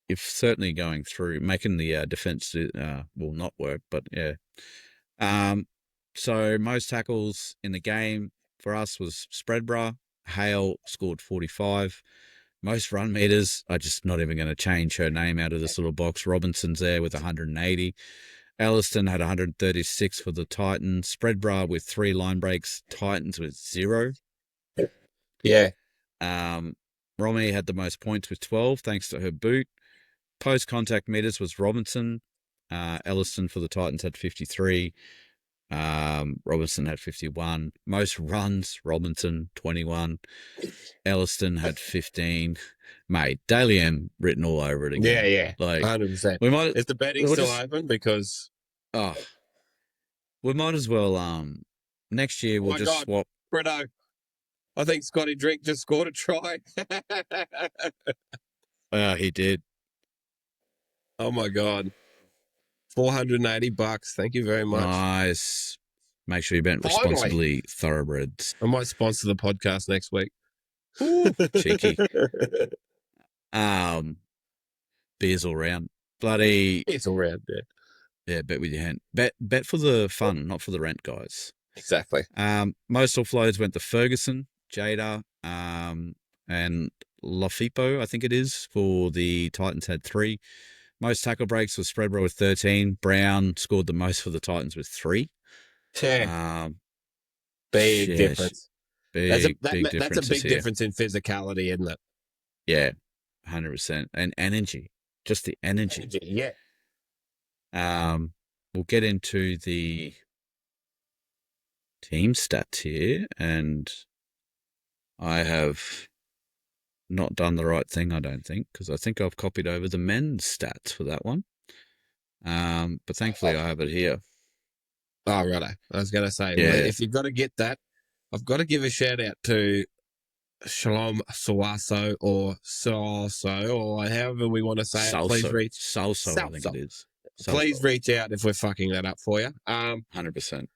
S1: If certainly going through, making the defense will not work, but yeah. So most tackles in the game for us was Spreadborough. Hale scored 45. Most run meters, I'm just not even going to change her name out of this little box. Robinson's there with 180. Elliston had 136 for the Titans. Spreadborough with 3 line breaks. Titans with 0.
S2: Yeah.
S1: Romy had the most points with 12, thanks to her boot. Post-contact meters was Robinson. Elliston for the Titans had 53. Robinson had 51. Most runs, Robinson, 21. Elliston had 15. Mate, Daily M written all over it again.
S2: Yeah. Like 100%. Is the betting still open? Because
S1: we might as well next year we'll just swap.
S2: Britto, I think Scotty Drink just scored a try.
S1: He did.
S2: Oh my God. $480. Thank you very much.
S1: Nice. Make sure you bet responsibly, thoroughbreds.
S2: I might sponsor the podcast next week.
S1: Ooh, cheeky. Beers all round. Bloody.
S2: Beers all round, yeah.
S1: Yeah, bet with your hand. Bet for the fun, not for the rent, guys.
S2: Exactly.
S1: Most offloads went to Ferguson, Jada, and Lafipo, I think it is, for the Titans had 3. Most tackle breaks was Spreadborough with 13. Brown scored the most for the Titans with 3.
S2: Big difference.
S1: Big difference.
S2: That's a big difference in physicality, isn't it?
S1: Yeah, 100%. And energy. Just the energy.
S2: Yeah.
S1: We'll get into the team stats here, and I have not done the right thing, I don't think, because I think I've copied over the men's stats for that one. But thankfully I have it here.
S2: Oh, righto. I was going to say, if you've got to get that, I've got to give a shout out to Shalom Sawaso or Salso, or however we want to say it. Please reach
S1: Salso, I think it is. Salso.
S2: Please reach out if we're fucking that up for you.
S1: 100%.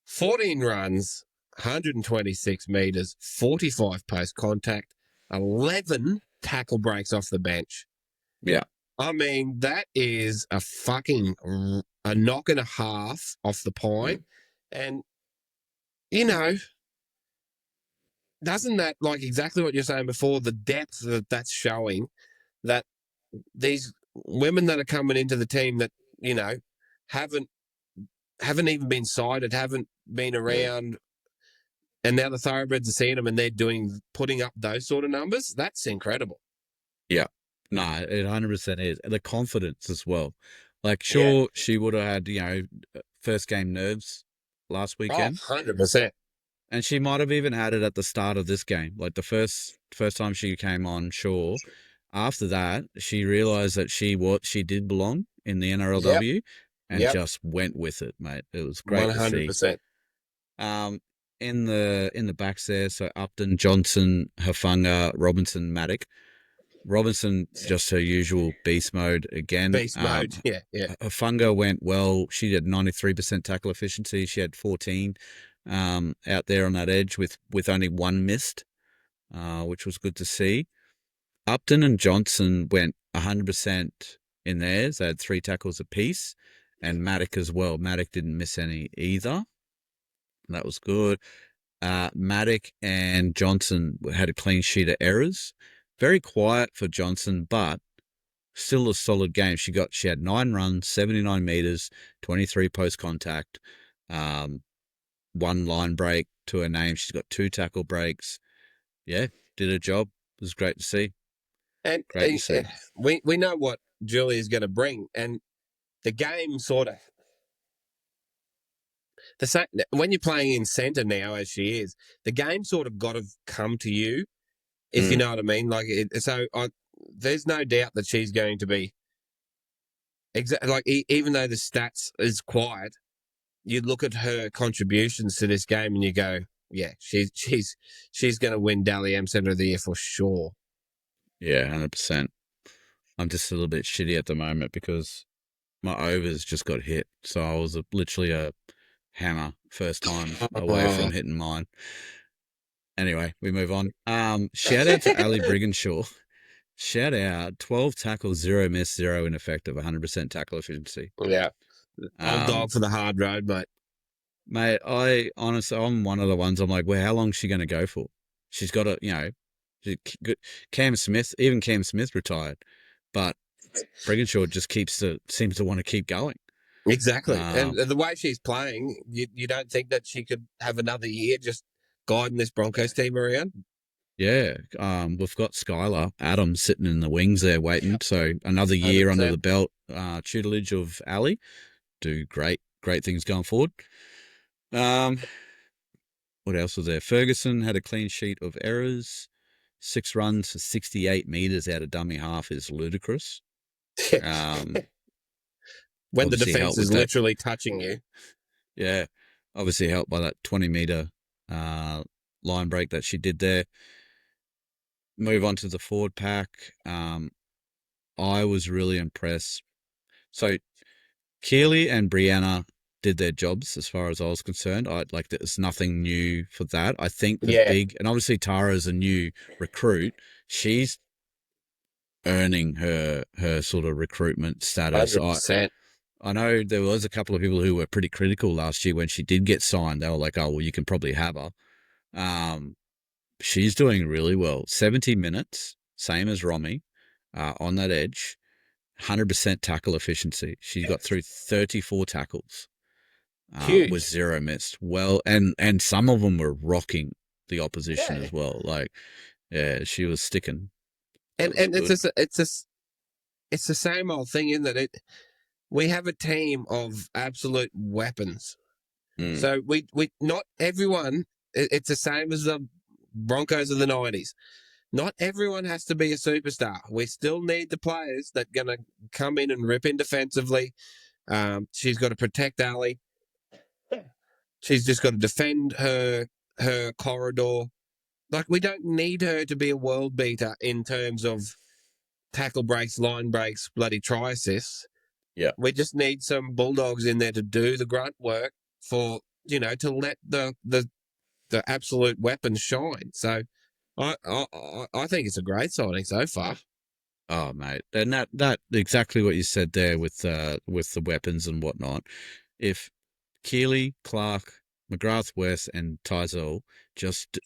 S2: 14 runs, 126 meters, 45 post contact, 11 tackle breaks off the bench.
S1: Yeah.
S2: I mean, that is a knock and a half off the pine. And, doesn't that, like exactly what you're saying before, the depth that's showing, that these women that are coming into the team that, you know, haven't even been sighted, haven't been around, and now the thoroughbreds are seeing them and they're putting up those sort of numbers. That's incredible.
S1: Yeah. No, it 100% is. And the confidence as well. Like,
S2: Yeah.
S1: sure, she would have had, first game nerves last
S2: Oh,
S1: weekend.
S2: 100%.
S1: And she might have even had it at the start of this game. Like the first time she came on, sure. After that, she realized that she did belong in the NRLW and
S2: Yep.
S1: just went with it, mate. It was great to see.
S2: 100%.
S1: In the backs there, so Upton, Johnson, Hafanga, Robinson, Maddock. Robinson, just her usual beast mode again.
S2: Beast mode. Yeah.
S1: Hafanga went well. She had 93% tackle efficiency. She had 14 out there on that edge with only one missed, which was good to see. Upton and Johnson went 100% in theirs. They had 3 tackles apiece, and Maddock as well. Maddock didn't miss any either. That was good. Maddock and Johnson had a clean sheet of errors. Very quiet for Johnson, but still a solid game. She had 9 runs, 79 meters, 23 post contact, 1 line break to her name. She's got 2 tackle breaks. Yeah, did her job. It was great to see.
S2: And
S1: great to see.
S2: We know what Julie is going to bring, and the game sort of the same when you're playing in centre now, as she is. The game sort of got to come to you, if you know what I mean. Like, there's no doubt that she's going to be like, even though the stats is quiet, you look at her contributions to this game and you go, yeah, she's going to win Dally M Centre of the Year for sure.
S1: Yeah, 100%. I'm just a little bit shitty at the moment because my overs just got hit. So I was literally a hammer first time away from hitting mine. Anyway, we move on. Shout out to Ali Brigginshaw. Shout out, 12 tackles, 0 miss, 0 ineffective, 100% tackle efficiency.
S2: Yeah. Old dog for the hard road, mate.
S1: Mate, I'm one of the ones I'm like, well, how long is she going to go for? She's got a, Cam Smith retired, but Brigginshaw just seems to want to keep going.
S2: Exactly. And the way she's playing, you don't think that she could have another year just guiding this Broncos team around?
S1: Yeah. We've got Skylar Adams sitting in the wings there waiting. So another year 100%. Under the belt, tutelage of Ali. Do great things going forward. What else was there? Ferguson had a clean sheet of errors. 6 runs for 68 meters out of dummy half is ludicrous.
S2: When the defense is literally touching you.
S1: Yeah. Obviously helped by that 20-meter line break that she did there. Move on to the forward pack. I was really impressed. So Keely and Brianna did their jobs as far as I was concerned. There's nothing new for that. I think and obviously Tara's a new recruit. She's earning her sort of recruitment status.
S2: 100%.
S1: I know there was a couple of people who were pretty critical last year when she did get signed. They were like, oh, well, you can probably have her. She's doing really well. 70 minutes, same as Romy, on that edge, 100% tackle efficiency. She got through 34 tackles with 0 missed. Well, and some of them were rocking the opposition as well. Like, yeah, she was sticking.
S2: And it's the same old thing, isn't it? We have a team of absolute weapons. So we not everyone. It's the same as the Broncos of the 90s. Not everyone has to be a superstar. We still need the players that are going to come in and rip in defensively. She's got to protect Ali. She's just got to defend her corridor. Like, we don't need her to be a world beater in terms of tackle breaks, line breaks, bloody try assists.
S1: Yeah.
S2: We just need some bulldogs in there to do the grunt work for, to let the absolute weapons shine. So I think it's a great signing so far.
S1: Oh, mate. And that exactly what you said there with the weapons and whatnot. If Keely, Clark, McGrath, West, and Tizell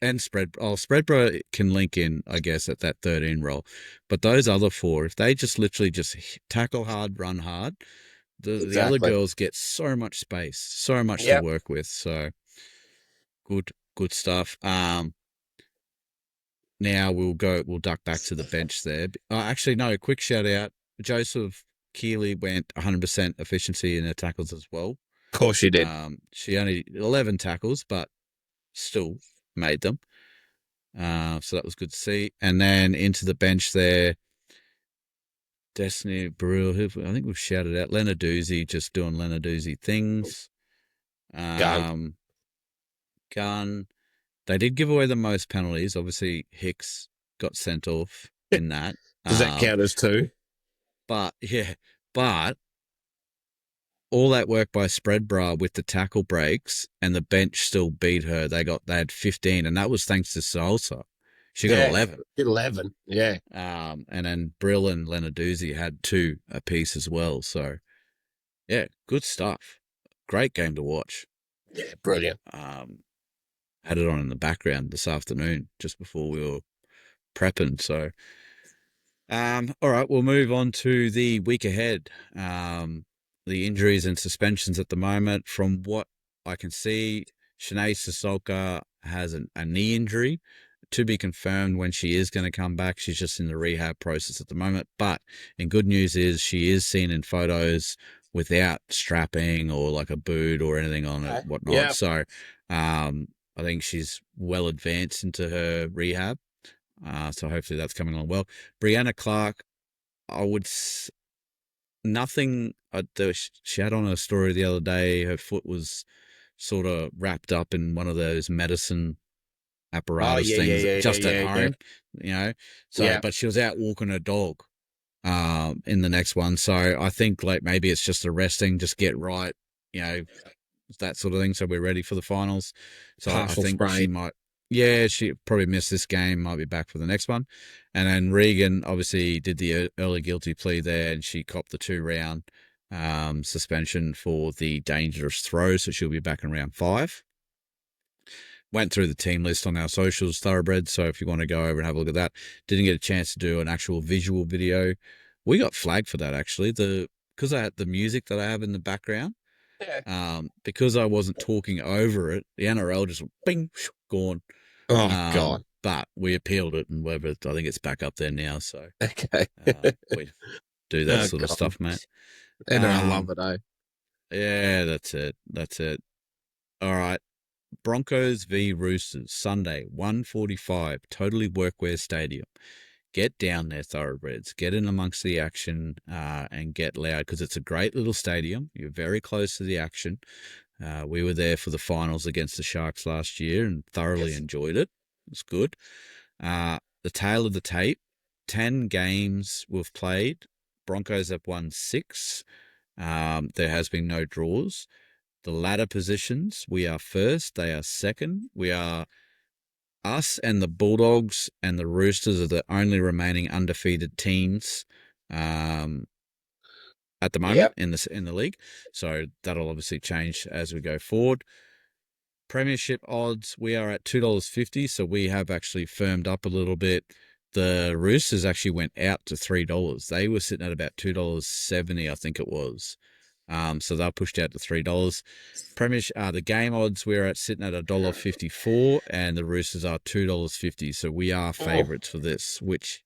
S1: and Spreadborough can link in, I guess, at that 13 role. But those other four, if they just literally just tackle hard, run hard, the other
S2: Exactly.
S1: girls get so much space, so much to
S2: Yep.
S1: work with. So good stuff. Now we'll duck back to the bench there. Actually, no, quick shout out. Joseph Keeley went 100% efficiency in her tackles as well.
S2: Of course you did.
S1: She only 11 tackles, but still made them. So that was good to see. And then into the bench there, Destiny Brew, I think we've shouted out Lenarduzzi, just doing Lenarduzzi things.
S2: Gun.
S1: They did give away the most penalties. Obviously, Hicks got sent off in that.
S2: Does that count as two?
S1: But all that work by Spreadborough with the tackle breaks and the bench still beat her. They had 15, and that was thanks to Salsa. She got 11.
S2: 11, yeah.
S1: And then Brill and Lenarduzzi had 2 apiece as well. So, yeah, good stuff. Great game to watch.
S2: Yeah, brilliant.
S1: Had it on in the background this afternoon just before we were prepping. So, all right, we'll move on to the week ahead. The injuries and suspensions at the moment. From what I can see, Shanae Sissoko has a knee injury. To be confirmed when she is going to come back. She's just in the rehab process at the moment. But in good news is she is seen in photos without strapping or like a boot or anything on it, whatnot.
S2: Yeah.
S1: So I think she's well advanced into her rehab. So hopefully that's coming along well. Brianna Clark, nothing. She had on a story the other day. Her foot was sort of wrapped up in one of those medicine apparatus things at home, you know. So, but she was out walking her dog in the next one. So I think like maybe it's just a resting, just get right, you know, that sort of thing. So we're ready for the finals. So
S2: Partial
S1: I think
S2: sprain.
S1: she might. Yeah, she probably missed this game, might be back for the next one. And then Regan obviously did the early guilty plea there, and she copped the 2-round suspension for the dangerous throw. So she'll be back in round 5. Went through the team list on our socials, Thoroughbreds. So if you want to go over and have a look at that, didn't get a chance to do an actual visual video. We got flagged for that actually. Because I had the music that I have in the background.
S2: Yeah.
S1: Because I wasn't talking over it, the NRL just bing, gone.
S2: Oh God!
S1: But we appealed it, and whatever. I think it's back up there now. So
S2: okay,
S1: we do that sort of stuff, mate.
S2: And I love it, eh?
S1: Yeah, that's it. All right. Broncos v Roosters, Sunday, 1:45, totally Workwear Stadium. Get down there, Thoroughbreds. Get in amongst the action and get loud because it's a great little stadium. You're very close to the action. We were there for the finals against the Sharks last year and thoroughly enjoyed it. It's good. The tail of the tape, 10 games we've played. Broncos have won 6. There has been no draws. The ladder positions, we are first, they are second. We are us and the Bulldogs and the Roosters are the only remaining undefeated teams at the moment in the league. So that'll obviously change as we go forward. Premiership odds, we are at $2.50, so we have actually firmed up a little bit. The Roosters actually went out to $3. They were sitting at about $2.70, I think it was. So they're pushed out to $3. The game odds we're sitting at $1.54, and the Roosters are $2.50. So we are favourites for this, which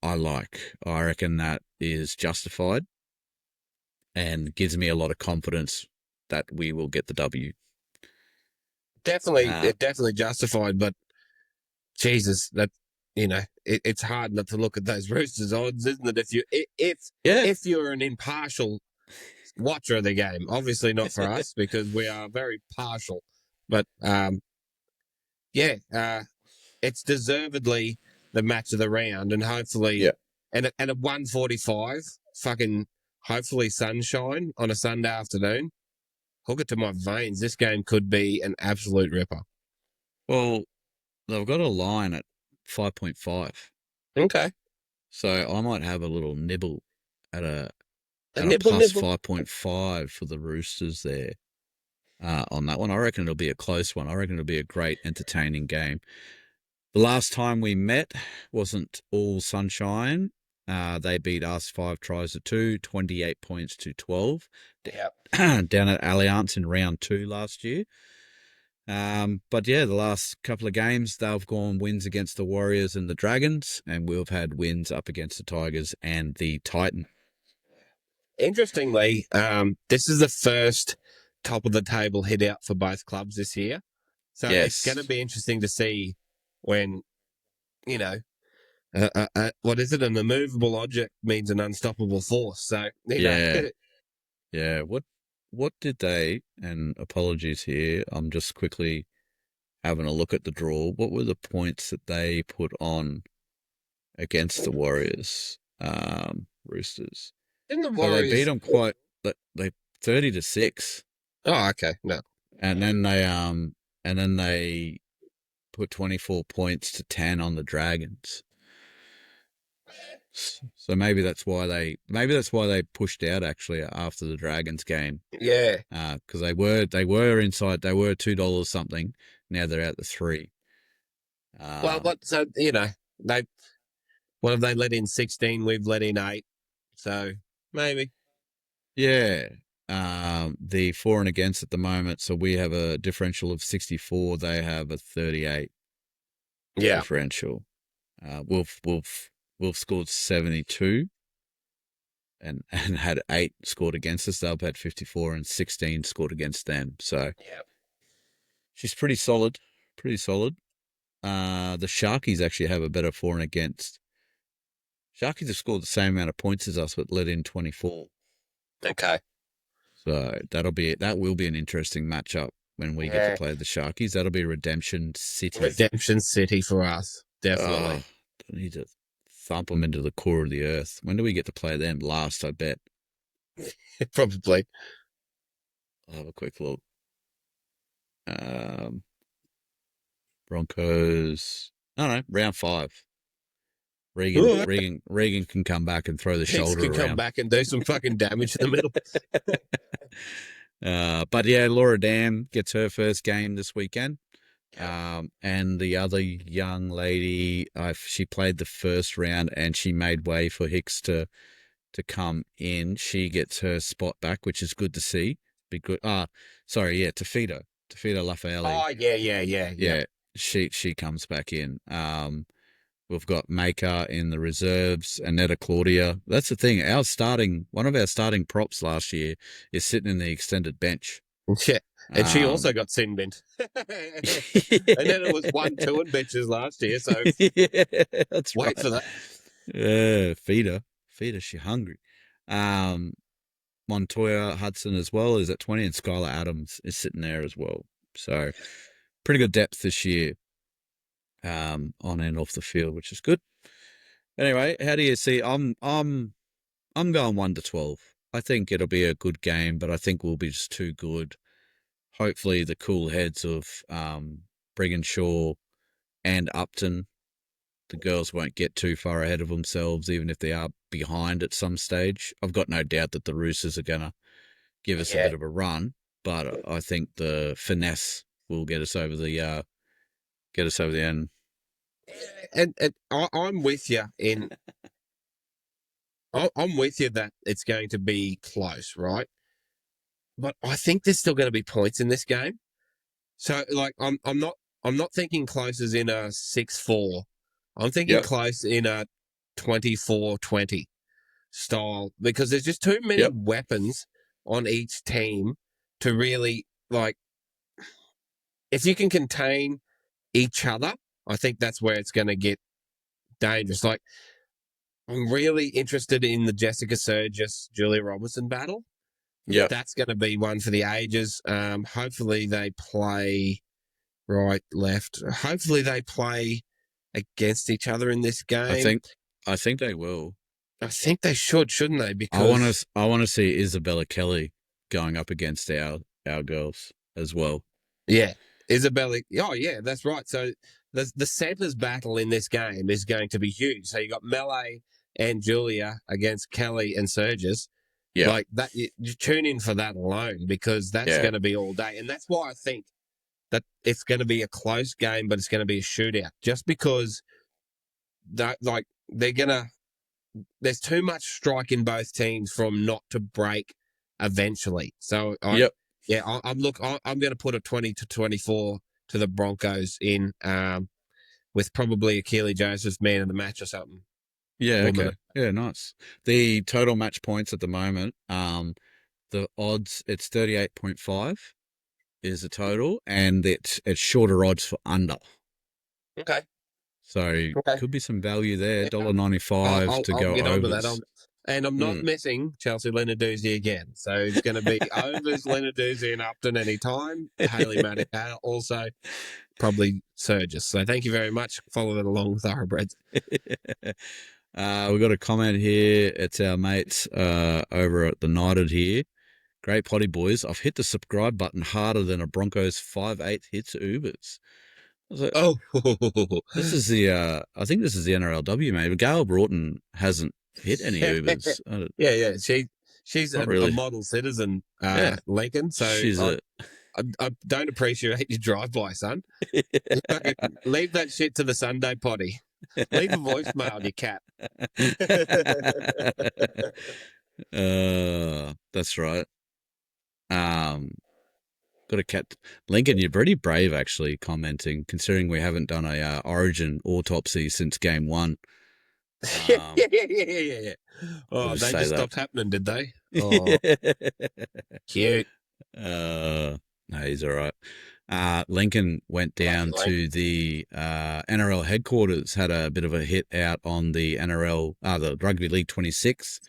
S1: I like. I reckon that is justified, and gives me a lot of confidence that we will get the W.
S2: Definitely justified, but Jesus, that it's hard not to look at those Roosters odds, isn't it? If you're an impartial watcher of the game, obviously not for us because we are very partial, but it's deservedly the match of the round, and hopefully, and at 1:45, fucking hopefully sunshine on a Sunday afternoon. Hook it to my veins. This game could be an absolute ripper.
S1: Well, they've got a line at 5.5.
S2: Okay.
S1: So I might have a little nibble at a
S2: nibble,
S1: plus 5.5 for the Roosters there. on that one. I reckon it'll be a close one. I reckon it'll be a great, entertaining game. The last time we met wasn't all sunshine. They beat us 5-2, 28 points to 12.
S2: Yep.
S1: Down at Allianz in round 2 last year. But yeah, the last couple of games, they've gone wins against the Warriors and the Dragons, and we've had wins up against the Tigers and the Titans.
S2: Interestingly, this is the first top of the table hit out for both clubs this year. So it's going to be interesting to see when, what is it? An immovable object means an unstoppable force. So,
S1: Yeah. What did they, and apologies here, I'm just quickly having a look at the draw. What were the points that they put on against the Warriors, Roosters?
S2: Didn't the Warriors...
S1: So they beat them quite, they 30-6.
S2: Oh, okay. No.
S1: And then they put 24 points to 10 on the Dragons. So maybe that's why they pushed out actually after the Dragons game.
S2: Yeah.
S1: Because they were inside. They were $2 something. Now they're out to $3.
S2: What have they let in 16? We've let in 8. So maybe.
S1: Yeah. The for and against at the moment. So we have a differential of 64. They have a 38.
S2: Yeah.
S1: Differential. We've scored 72 and had 8 scored against us. They've had 54 and 16 scored against them. So she's pretty solid. Pretty solid. The Sharkies actually have a better for and against. Sharkies have scored the same amount of points as us, but let in 24.
S2: Okay.
S1: So that will be an interesting matchup when we get to play the Sharkies. That'll be Redemption City.
S2: Redemption City for us, definitely.
S1: I need to thump them into the core of the earth. When do we get to play them? Last, I bet.
S2: Probably.
S1: I'll have a quick look. Broncos. No, round 5. Regan can come back and throw the shoulder around.
S2: Come back and do some fucking damage in the middle.
S1: But yeah, Laura Dam gets her first game this weekend. And the other young lady, she played the first round and she made way for Hicks to come in. She gets her spot back, which is good to see. Be good. Tafita Lafayette.
S2: Oh yeah.
S1: She comes back in. We've got Maker in the reserves, Annetta Claudia. That's the thing. One of our starting props last year is sitting in the extended bench.
S2: Yeah. And she also got sin bent. And then it was 1-2 and benches last year, so
S1: that's
S2: wait for that.
S1: Yeah, feed her, she hungry. Montoya Hudson as well is at 20, and Skylar Adams is sitting there as well. So pretty good depth this year, on and off the field, which is good. Anyway, how do you see? I'm going 1-12. I think it'll be a good game, but I think we'll be just too good. Hopefully the cool heads of Brigginshaw and Upton, the girls won't get too far ahead of themselves, even if they are behind at some stage. I've got no doubt that the Roosters are going to give us a bit of a run, but I think the finesse will get us over the end.
S2: And I'm with you I'm with you that it's going to be close, right? But I think there's still going to be points in this game. So, like, I'm not thinking close as in a 6-4. I'm thinking close in a 24-20 style, because there's just too many weapons on each team to really, like, if you can contain each other, I think that's where it's going to get dangerous. Like, I'm really interested in the Jessica Surgis, Julia Robertson battle.
S1: Yeah,
S2: that's going to be one for the ages. Hopefully they play right, left. Hopefully they play against each other in this game.
S1: I think they will.
S2: I think they shouldn't they? Because
S1: I want to see Isabella Kelly going up against our girls as well.
S2: Yeah, Isabella. Oh yeah, that's right. So the centres battle in this game is going to be huge. So you got Melee and Julia against Kelly and Surges.
S1: Yeah.
S2: Like that, you tune in for that alone because that's going to be all day. And that's why I think that it's going to be a close game, but it's going to be a shootout just because they're going to, there's too much strike in both teams from not to break eventually. So, I'm going to put a 20-24 to the Broncos in, with probably a Keely Joseph man of the match or something.
S1: Yeah, okay. Yeah, nice. The total match points at the moment, the odds, it's 38.5 is the total, and it's shorter odds for under.
S2: Okay.
S1: So could be some value there. $1.95 to
S2: I'll
S1: go
S2: get onto that.
S1: overs.
S2: And I'm not missing Chelsea Lenarduzzi again. So it's going to be overs Lenarduzzi and Upton anytime. Haley Maddie also probably Surges. So thank you very much. Follow that along with Thoroughbreds.
S1: We've got a comment here. It's our mates over at the Knighted here. Great potty, boys. I've hit the subscribe button harder than a Broncos 5/8 hits Ubers. Like, this is the I think this is the NRLW, mate. But Gail Broughton hasn't hit any Ubers.
S2: Yeah. She's a model citizen, Lincoln. So I don't appreciate your drive-by, son. Leave that shit to the Sunday potty. Leave a voicemail, you cat.
S1: That's right. Got a cat. Lincoln, you're pretty brave, actually, commenting, considering we haven't done a Origin autopsy since game 1.
S2: Yeah. Oh, they just stopped happening, did they? Oh, cute.
S1: No, he's all right. Lincoln went down to the NRL headquarters, had a bit of a hit out on the NRL, the Rugby League 26,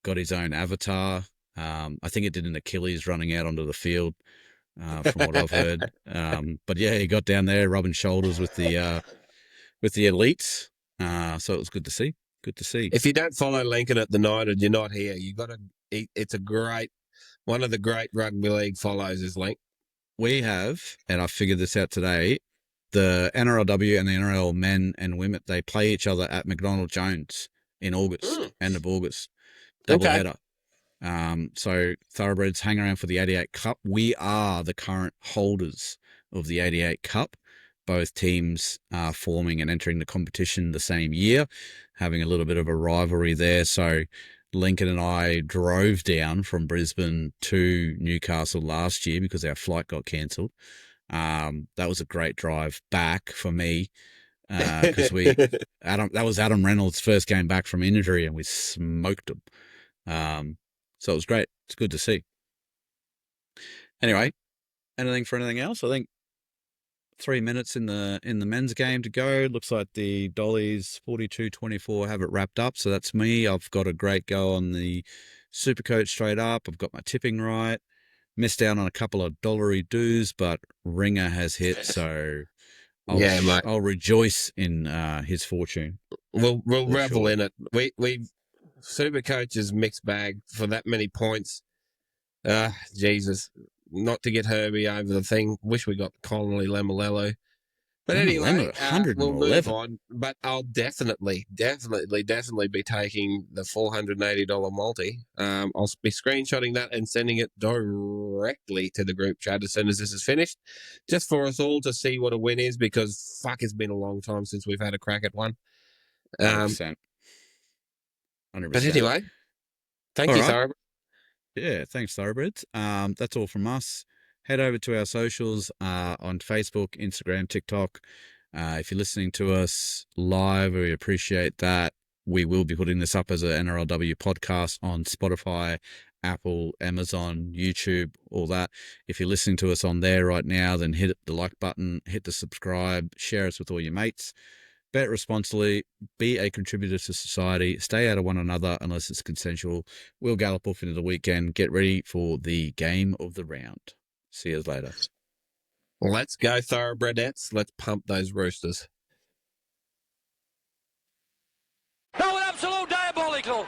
S1: got his own avatar. I think it did an Achilles running out onto the field, from what I've heard. But yeah, he got down there rubbing shoulders with the elites. So it was good to see. Good to see.
S2: If you don't follow Lincoln at the United, you're not here. You got to. It's one of the great rugby league follows is Link.
S1: We have, and I figured this out today, the NRLW and the NRL men and women, they play each other at McDonald Jones in August, end of August. Double header. So Thoroughbreds hang around for the 88 Cup. We are the current holders of the 88 Cup. Both teams are forming and entering the competition the same year, having a little bit of a rivalry there. So Lincoln and I drove down from Brisbane to Newcastle last year because our flight got cancelled. That was a great drive back for me because that was Adam Reynolds' first game back from injury and we smoked him. So it was great. It's good to see. Anyway, anything else? I think 3 minutes in the men's game to go. Looks like the Dollies 42-24 have it wrapped up. So that's me. I've got a great go on the Supercoach straight up. I've got my tipping right. Missed out on a couple of dollary dues, but Ringer has hit. So I'll rejoice in his fortune.
S2: We'll revel in it. We Supercoach is mixed bag for that many points. Jesus. Not to get Herbie over the thing. Wish we got Connolly Lemolello. But anyway, we'll move on. But I'll definitely be taking the $480 multi. I'll be screenshotting that and sending it directly to the group chat as soon as this is finished, just for us all to see what a win is, because fuck, it's been a long time since we've had a crack at one.
S1: 100%.
S2: But anyway, thank you, Thoroughbred.
S1: Yeah, thanks, Thoroughbreds. That's all from us. Head over to our socials on Facebook, Instagram, TikTok. If you're listening to us live, we appreciate that. We will be putting this up as an NRLW podcast on Spotify, Apple, Amazon, YouTube, all that. If you're listening to us on there right now, then hit the like button, hit the subscribe, share us with all your mates. Bet responsibly, be a contributor to society, stay out of one another unless it's consensual. We'll gallop off into the weekend. Get ready for the game of the round. See you later.
S2: Let's go, Thoroughbredettes. Let's pump those Roosters.
S3: That was absolute diabolical.